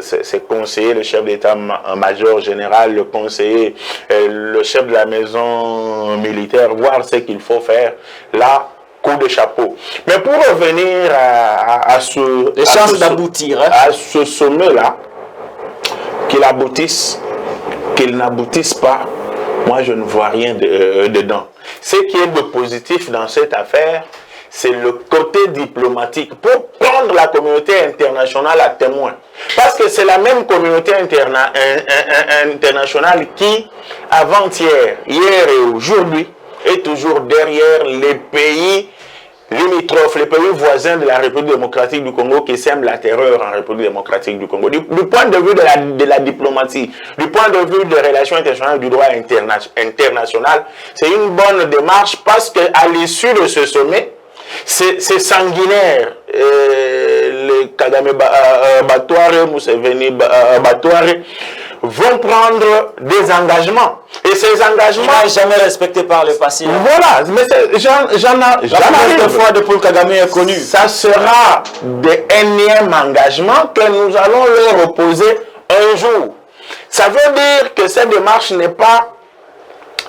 ses conseillers, le chef d'état-major général, le conseiller, le chef de la maison militaire, voir ce qu'il faut faire. Là, coup de chapeau. Mais pour revenir à ce... Les chances d'aboutir. À ce sommet-là, qu'il aboutisse, qu'il n'aboutisse pas, moi je ne vois rien dedans. Ce qui est de positif dans cette affaire, c'est le côté diplomatique pour prendre la communauté internationale à témoin. Parce que c'est la même communauté internationale qui, avant-hier, hier et aujourd'hui, est toujours derrière les pays limitrophes, les pays voisins de la République démocratique du Congo qui sèment la terreur en République démocratique du Congo. Du point de vue de la diplomatie, du point de vue des relations internationales, du droit international, c'est une bonne démarche parce qu'à l'issue de ce sommet, c'est sanguinaire. Les Kagame Batouare, Museveni Batouare vont prendre des engagements. Et ces engagements... jamais respectés par le passé. Voilà, mais j'en ai fois de Paul Kagame est connu. Ça sera des énièmes engagements que nous allons leur opposer un jour. Ça veut dire que cette démarche n'est pas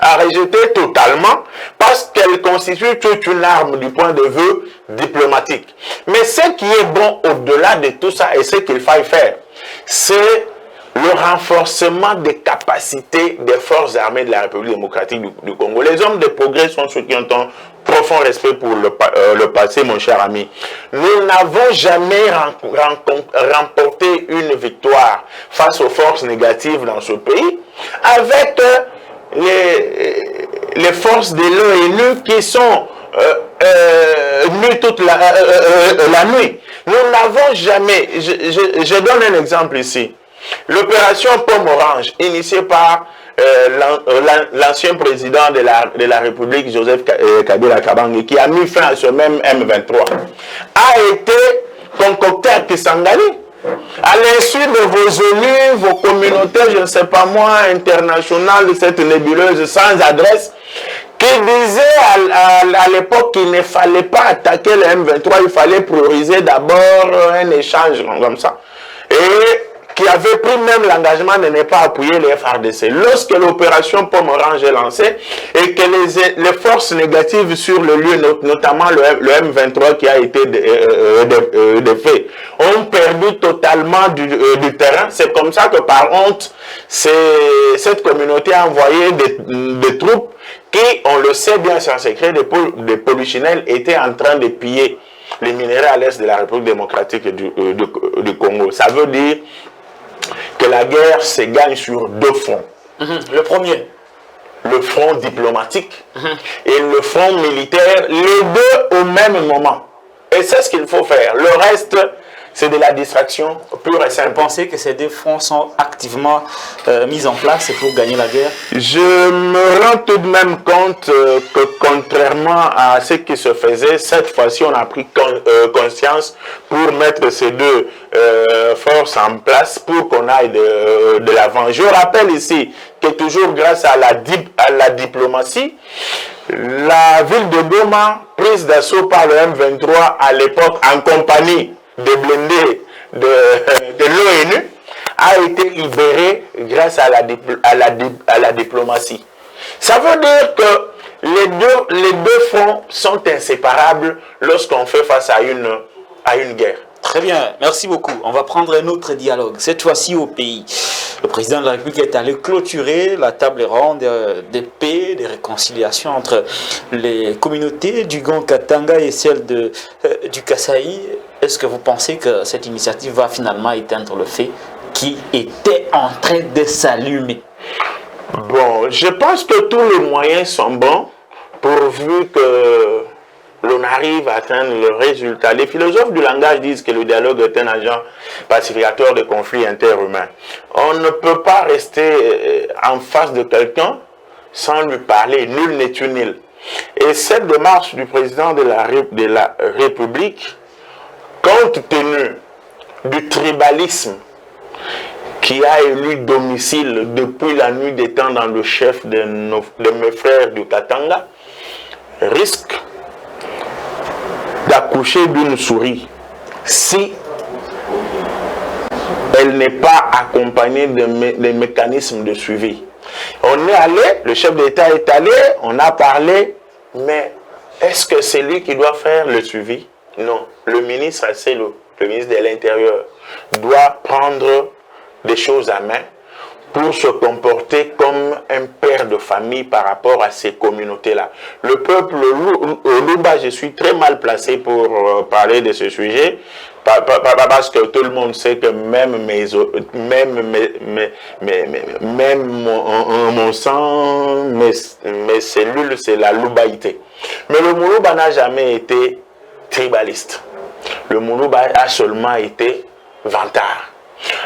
à rejeter totalement parce qu'elle constitue toute une arme du point de vue diplomatique. Mais ce qui est bon au-delà de tout ça et ce qu'il faille faire, c'est le renforcement des capacités des forces armées de la République démocratique du Congo. Les hommes de progrès sont ceux qui ont un profond respect pour le passé, mon cher ami. Nous n'avons jamais remporté une victoire face aux forces négatives dans ce pays avec les forces de l'ONU qui sont nues toute la nuit. Nous n'avons jamais, je donne un exemple ici. L'opération Pomme Orange, initiée par l'ancien président de la République, Joseph Kabila Kabange, qui a mis fin à ce même M23, a été concoctée à Kisangani. À l'insu de vos élus, vos communautés, je ne sais pas moi, internationales, de cette nébuleuse sans adresse, qui disait à l'époque qu'il ne fallait pas attaquer le M23, il fallait prioriser d'abord un échange comme ça. Et qui avait pris même l'engagement de ne pas appuyer les FRDC. Lorsque l'opération Pomme Orange est lancée et que les forces négatives sur le lieu, notamment le M23 qui a été défait, ont perdu totalement du terrain, c'est comme ça que par honte, cette communauté a envoyé des troupes qui, on le sait bien sans secret, des polichinelles étaient en train de piller les minerais à l'est de la République démocratique du Congo. Ça veut dire que la guerre se gagne sur deux fronts. Le premier, le front diplomatique et le front militaire, les deux au même moment. Et c'est ce qu'il faut faire. Le reste, c'est de la distraction pure et simple. vous pensez que ces deux fronts sont activement mis en place pour gagner la guerre? Je me rends tout de même compte que contrairement à ce qui se faisait, cette fois-ci on a pris conscience pour mettre ces deux forces en place pour qu'on aille de l'avant. Je rappelle ici que toujours grâce à la diplomatie, la ville de Goma, prise d'assaut par le M23 à l'époque en compagnie des blindés de l'ONU, a été libérée grâce à la diplomatie. Ça veut dire que les deux fronts sont inséparables lorsqu'on fait face à une guerre. Très bien, merci beaucoup. On va prendre un autre dialogue, cette fois-ci au pays. Le président de la République est allé clôturer la table ronde de paix, de réconciliation entre les communautés du Grand Katanga et celle du Kasaï. Est-ce que vous pensez que cette initiative va finalement éteindre le feu qui était en train de s'allumer? Bon, je pense que tous les moyens sont bons pourvu que l'on arrive à atteindre le résultat. Les philosophes du langage disent que le dialogue est un agent pacificateur de conflits interhumains. On ne peut pas rester en face de quelqu'un sans lui parler. Nul n'est inutile. Et cette démarche du président de la République, compte tenu du tribalisme qui a élu domicile depuis la nuit des temps dans le chef de mes frères du Katanga, risque d'accoucher d'une souris si elle n'est pas accompagnée de mécanismes de suivi. On est allé, le chef d'État est allé, on a parlé, mais est-ce que c'est lui qui doit faire le suivi? Non, le ministre, c'est le ministre de l'Intérieur, doit prendre des choses à main pour se comporter comme un père de famille par rapport à ces communautés-là. Le peuple Luba, je suis très mal placé pour parler de ce sujet, parce que tout le monde sait que même mon sang, mes cellules, c'est la Lubaïté. Mais le Moulouba n'a jamais été tribaliste. Le Moulouba a seulement été vantard.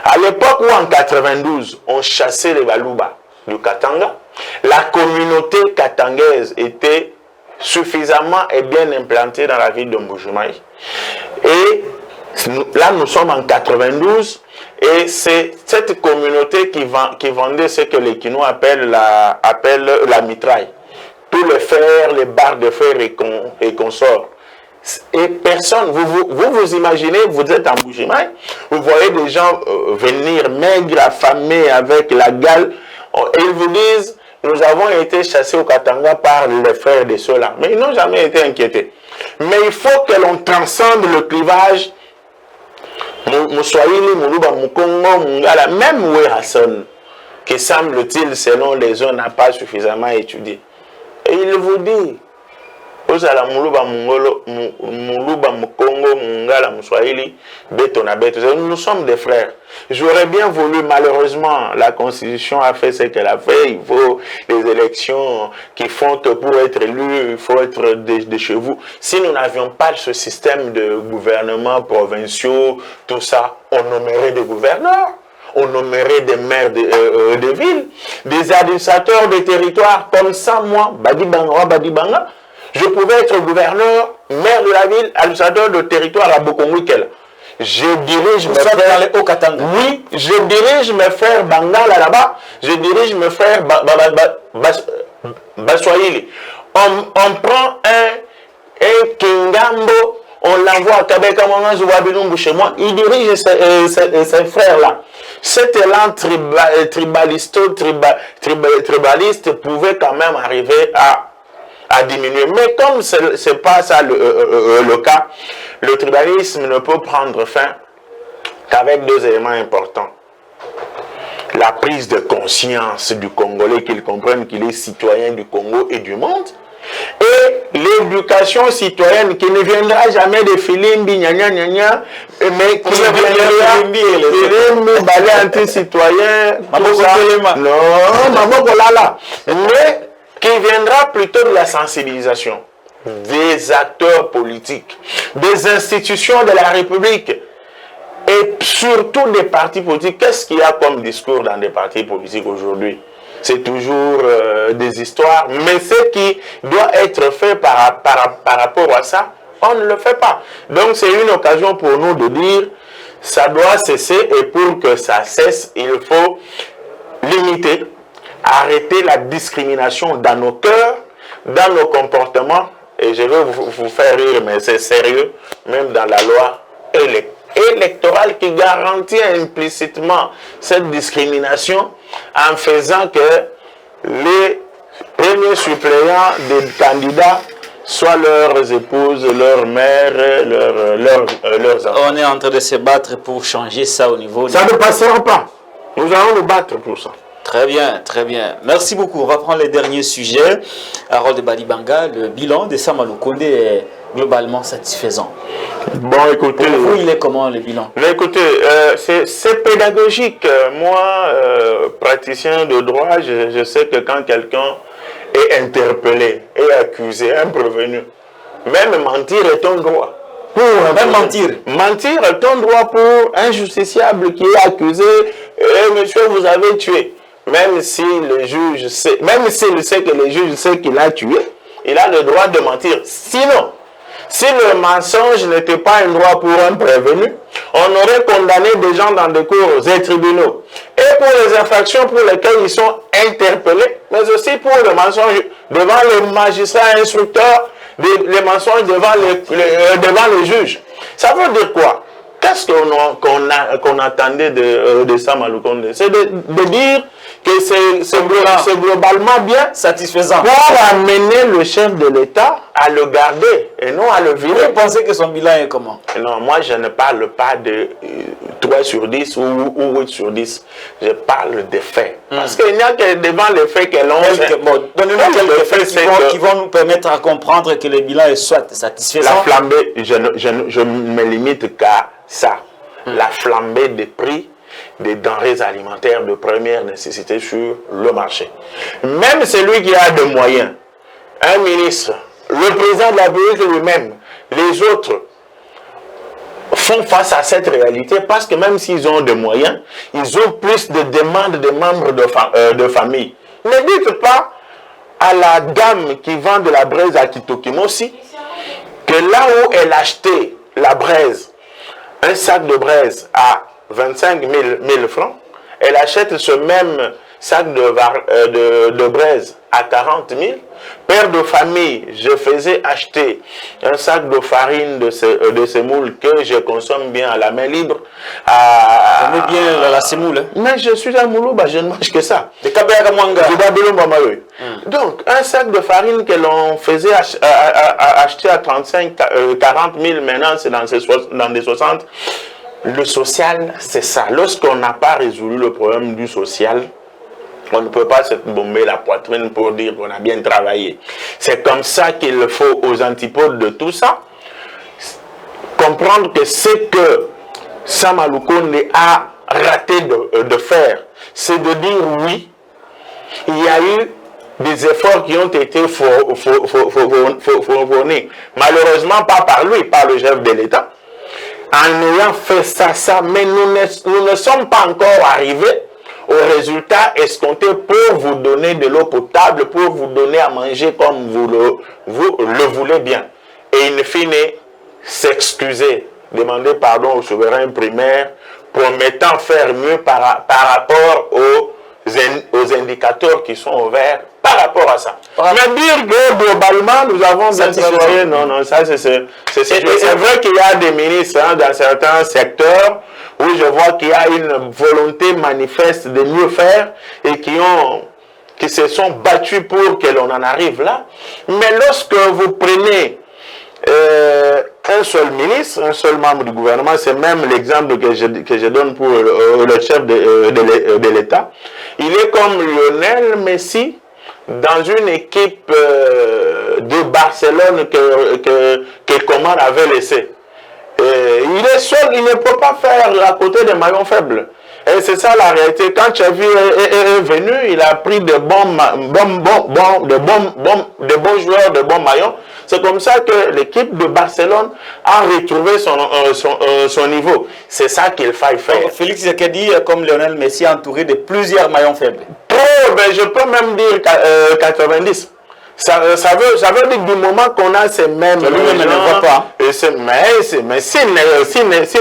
À l'époque où en 92, on chassait les Balouba du Katanga, la communauté katangaise était suffisamment et bien implantée dans la ville de Mbujimaï. Et là, nous sommes en 92 et c'est cette communauté qui vendait ce que les Kinois appellent la mitraille. Tous les fers, les barres de fer et consorts. Et personne, vous imaginez, vous êtes en Mbujimaï, vous voyez des gens venir maigres, affamés, avec la gale, et ils vous disent, nous avons été chassés au Katanga par les frères de ceux-là. Mais ils n'ont jamais été inquiétés. Mais il faut que l'on transcende le clivage Moussouaïli, Moulouba, Moukongo, Mungala, même Werason, qui semble-t-il, selon les uns, n'a pas suffisamment étudié. Et il vous dit, Osala Moulouba, Moulouba, Moukongo, Mungala, Moussouaïli, Betona, Betona, nous sommes des frères. J'aurais bien voulu, malheureusement, la Constitution a fait ce qu'elle a fait. Il faut des élections qui font que pour être élu, il faut être de chez vous. Si nous n'avions pas ce système de gouvernement provinciaux, tout ça, on nommerait des gouverneurs, on nommerait des maires de villes, des administrateurs de territoires. Comme ça, moi, Badibanga, je pouvais être gouverneur, maire de la ville, administrateur de territoire à Bokonguikela. Je dirige mes frères au Katanga. Oui, je dirige mes frères Bangala là-bas. Je dirige mes frères Baswahili. On prend un Kingambo, on l'envoie à Kabeka Mwangazu chez moi. Il dirige ses frères-là. Cet élan tribaliste pouvait quand même arriver à diminuer. Mais comme ce n'est pas ça le cas, le tribalisme ne peut prendre fin qu'avec deux éléments importants. La prise de conscience du Congolais, qu'il comprenne qu'il est citoyen du Congo et du monde, et l'éducation citoyenne qui ne viendra jamais de Filimbi, mais qui viendra Filimbi, balai anti-citoyen, mais qui viendra plutôt de la sensibilisation des acteurs politiques, des institutions de la République et surtout des partis politiques. Qu'est-ce qu'il y a comme discours dans des partis politiques aujourd'hui? C'est toujours des histoires, mais ce qui doit être fait par rapport à ça, on ne le fait pas. Donc c'est une occasion pour nous de dire, ça doit cesser, et pour que ça cesse, il faut limiter, arrêter la discrimination dans nos cœurs, dans nos comportements. Et je veux vous faire rire, mais c'est sérieux, même dans la loi électorale qui garantit implicitement cette discrimination en faisant que les premiers suppléants des candidats soient leurs épouses, leurs mères, leurs enfants. On est en train de se battre pour changer ça au niveau... Ça ne passera pas. Nous allons nous battre pour ça. Très bien, très bien. Merci beaucoup. On va prendre les derniers sujets. Harold Badibanga, le bilan de Sama Lukonde est globalement satisfaisant. Bon, écoutez... Pour vous, il est comment, le bilan? Écoutez, c'est pédagogique. Moi, praticien de droit, je sais que quand quelqu'un est interpellé, est accusé, un prévenu, même mentir est un droit. Même mentir. Mentir est un droit pour un justiciable qui est accusé. Monsieur, vous avez tué. Même si le juge sait, même s'il sait que le juge sait qu'il a tué, il a le droit de mentir. Sinon, si le mensonge n'était pas un droit pour un prévenu, on aurait condamné des gens dans des cours et tribunaux. Et pour les infractions pour lesquelles ils sont interpellés, mais aussi pour le mensonge devant les magistrats instructeurs, les mensonges devant les juges. Ça veut dire quoi? Qu'est-ce qu'on attendait de Sama Lukonde? C'est de dire que c'est globalement bien satisfaisant pour amener le chef de l'État à le garder et non à le virer. Vous pensez que son bilan est comment? Non, moi je ne parle pas de 3 sur 10 ou 8 sur 10. Je parle des faits. Parce qu'il n'y a que devant les faits que l'on... Bon, donnez-nous quelques faits qui vont nous permettre à comprendre que le bilan est soit satisfaisant. La flambée, je me limite qu'à ça. La flambée des prix des denrées alimentaires de première nécessité sur le marché. Même celui qui a des moyens, un ministre, le président de la République lui-même, les autres font face à cette réalité parce que même s'ils ont des moyens, ils ont plus de demandes de membres de famille. Ne dites pas à la dame qui vend de la braise à Kitokimosi que là où elle achetait la braise, un sac de braise à 25 000 francs, elle achète ce même sac de braise à 40 000. Père de famille, je faisais acheter un sac de farine de semoule que je consomme bien à la main libre. On est bien la semoule. Hein? Mais je suis à Moulouba, je ne mange que ça. De Kabea Mwanga. Donc, un sac de farine que l'on faisait acheter à 35 000, 40 000, maintenant c'est dans des 60. le social, c'est ça. Lorsqu'on n'a pas résolu le problème du social, on ne peut pas se bomber la poitrine pour dire qu'on a bien travaillé. C'est comme ça qu'il faut, aux antipodes de tout ça, comprendre que ce que Sama Lukonde a raté de faire, c'est de dire oui, il y a eu des efforts qui ont été fournis. Malheureusement, pas par lui, par le chef de l'État. En ayant fait ça, mais nous ne sommes pas encore arrivés au résultat escompté pour vous donner de l'eau potable, pour vous donner à manger comme vous le voulez bien. Et in fine, s'excuser, demander pardon au souverain primaire, promettant faire mieux par rapport aux indicateurs qui sont ouverts par rapport à ça. Mais dire que globalement, nous avons satisfait, non, ça c'est vrai qu'il y a des ministres dans certains secteurs où je vois qu'il y a une volonté manifeste de mieux faire et qui se sont battus pour que l'on en arrive là. Mais lorsque vous prenez un seul ministre, un seul membre du gouvernement, c'est même l'exemple que je donne pour le chef de l'État, il est comme Lionel Messi dans une équipe de Barcelone que Coman avait laissé. Il est seul, il ne peut pas faire à côté des maillons faibles. Et c'est ça la réalité. Quand Xavi est venu, il a pris de bons joueurs, de bons maillons. C'est comme ça que l'équipe de Barcelone a retrouvé son niveau. C'est ça qu'il faille faire. Donc, Félix Tshisekedi, comme Lionel Messi, entouré de plusieurs maillons faibles. Je peux même dire 90. Ça veut dire du moment qu'on a ces mêmes gens, ne voit pas. Mais s'il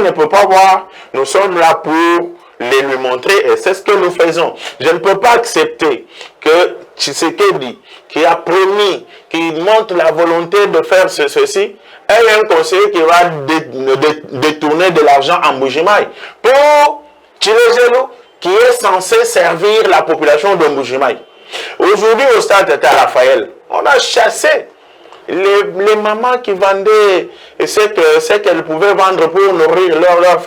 ne peut pas voir, nous sommes là pour lui montrer et c'est ce que nous faisons. Je ne peux pas accepter que Tshisekedi, qui a promis, qui montre la volonté de faire ceci, ait un conseiller qui va détourner de l'argent en Mbujimaï pour Tshilogelo, qui est censé servir la population de Mbujimaï. Aujourd'hui, au stade Tata Raphaël, on a chassé les mamans qui vendaient ce qu'elles pouvaient vendre pour nourrir leur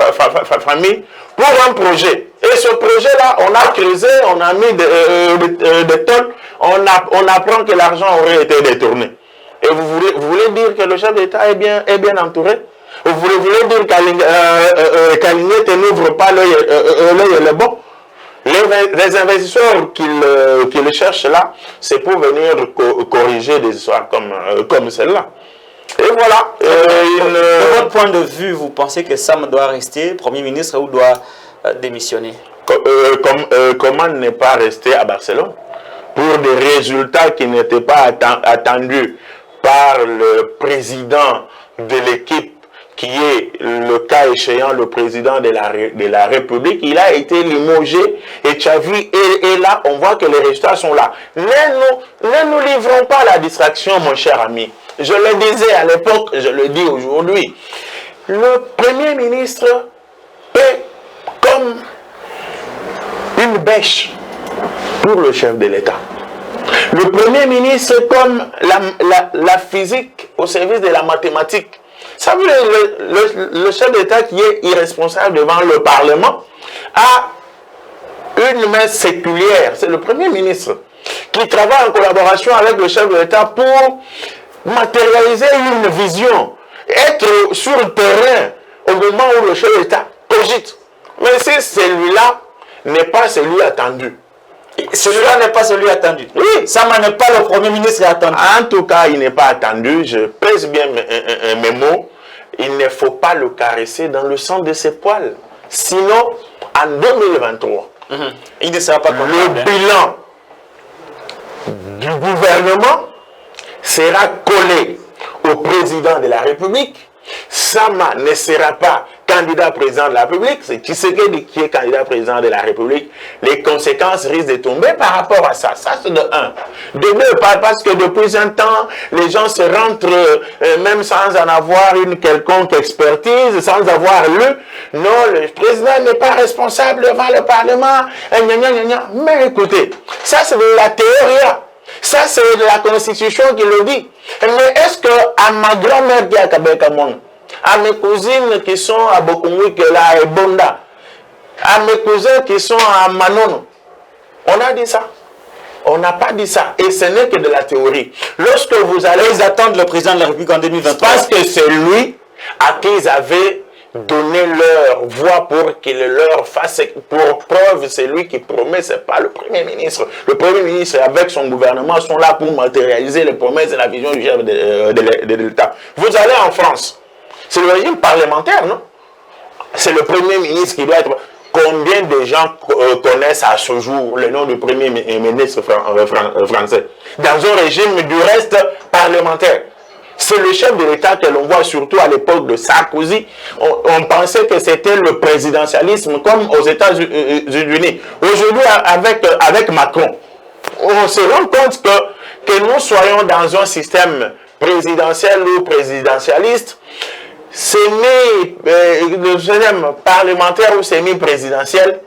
famille pour un projet. Et ce projet-là, on a creusé, on a mis des tonnes, on apprend que l'argent aurait été détourné. Et vous voulez dire que le chef d'État est bien entouré? Vous voulez dire qu'Alignette n'ouvre pas l'œil le bon? Les investisseurs qu'ils cherchent là, c'est pour venir corriger des histoires comme celle-là. Et voilà. De votre point de vue, vous pensez que Sam doit rester Premier ministre ou doit démissionner? Comment ne pas rester à Barcelone pour des résultats qui n'étaient pas attendus par le président de l'équipe, qui est le cas échéant le président de la République. Il a été limogé et Xavi est là, on voit que les résultats sont là. Ne nous livrons pas à la distraction, mon cher ami. Je le disais à l'époque, je le dis aujourd'hui. Le Premier ministre est comme une bêche pour le chef de l'État. Le Premier ministre est comme la physique au service de la mathématique. Ça veut dire le chef d'État qui est irresponsable devant le Parlement a une main séculière. C'est le Premier ministre qui travaille en collaboration avec le chef de l'État pour matérialiser une vision, être sur le terrain au moment où le chef d'État cogite. Mais si celui-là n'est pas celui attendu. Celui-là n'est pas celui attendu. Oui. Sama n'est pas le Premier ministre attendu. En tout cas, il n'est pas attendu. Je pèse bien mes mots. Il ne faut pas le caresser dans le sens de ses poils. Sinon, en 2023, il ne sera pas le bilan du gouvernement sera collé au président de la République. Sama ne sera pas candidat président de la République, c'est Tshisekedi qui est candidat président de la République. Les conséquences risquent de tomber par rapport à ça. Ça, c'est de un. De deux, parce que depuis un temps, les gens se rentrent, même sans en avoir une quelconque expertise, sans avoir lu. Non, le président n'est pas responsable devant le Parlement. Mais écoutez, ça, c'est de la théorie. Ça, c'est de la Constitution qui le dit. Mais est-ce que à ma grand-mère qui a Kabekamon, à mes cousines qui sont à Bokongo, Kela et Bonda, à mes cousins qui sont à Manono. On a dit ça. On n'a pas dit ça. Et ce n'est que de la théorie. Lorsque vous allez... Ils attendent le président de la République en 2023. Parce que c'est lui à qui ils avaient donné leur voix pour qu'il leur fasse pour preuve. C'est lui qui promet, ce n'est pas le Premier ministre. Le Premier ministre avec son gouvernement sont là pour matérialiser les promesses et la vision du chef de l'État. Vous allez en France. C'est le régime parlementaire, non? C'est le Premier ministre qui doit être... Combien de gens connaissent à ce jour le nom du Premier ministre français? Dans un régime du reste parlementaire. C'est le chef de l'État que l'on voit surtout à l'époque de Sarkozy. On pensait que c'était le présidentialisme comme aux États-Unis. Aujourd'hui, avec Macron, on se rend compte que nous soyons dans un système présidentiel ou présidentialiste, semi-parlementaire ou semi-présidentiel,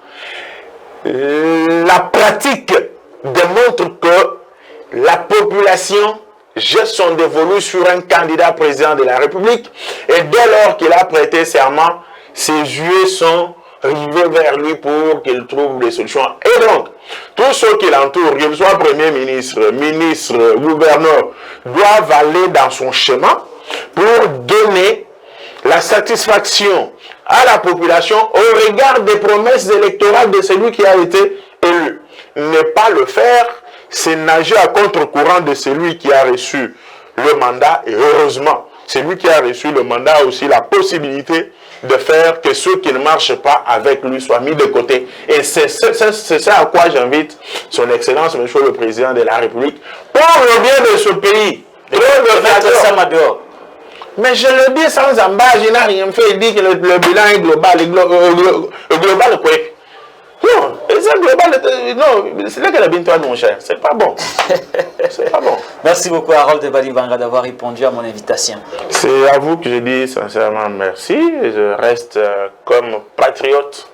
la pratique démontre que la population jette son dévolu sur un candidat président de la République et dès lors qu'il a prêté serment, ses yeux sont rivés vers lui pour qu'il trouve des solutions. Et donc, tous ceux qui l'entourent, qu'il soit Premier ministre, ministre, gouverneur, doivent aller dans son chemin pour donner la satisfaction à la population au regard des promesses électorales de celui qui a été élu. Ne pas le faire, c'est nager à contre-courant de celui qui a reçu le mandat. Et heureusement, celui qui a reçu le mandat a aussi la possibilité de faire que ceux qui ne marchent pas avec lui soient mis de côté. Et c'est ça à quoi j'invite son Excellence, Monsieur le Président de la République, pour le bien de ce pays. Mais je le dis sans embâche, il n'a rien fait, il dit que le bilan est global. Global quoi? Non, c'est global, non, c'est là que la bintoine, mon cher, c'est pas bon. C'est pas bon. Merci beaucoup Harold Balibanga d'avoir répondu à mon invitation. C'est à vous que je dis sincèrement merci. Je reste comme patriote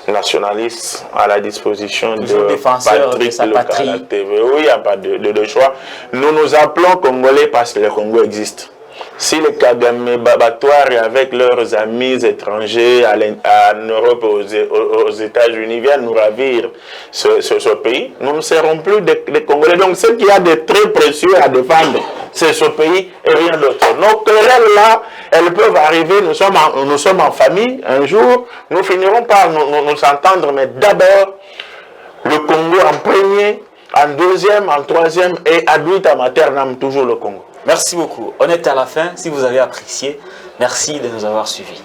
nationaliste à la disposition de défenseur de sa patrie. Oui, il n'y a pas de choix. Nous nous appelons Congolais parce que le Congo existe. Si les Kagame Babatoires avec leurs amis étrangers en Europe et aux États-Unis viennent nous ravir ce pays, nous ne serons plus des Congolais. Donc ce qu'il y a de très précieux à défendre, c'est ce pays et rien d'autre. Nos querelles là, elles peuvent arriver, nous sommes en famille, un jour, nous finirons par nous entendre, mais d'abord, le Congo en premier, en deuxième, en troisième et ad vitam aeternam, toujours le Congo. Merci beaucoup. On est à la fin. Si vous avez apprécié, merci de nous avoir suivis.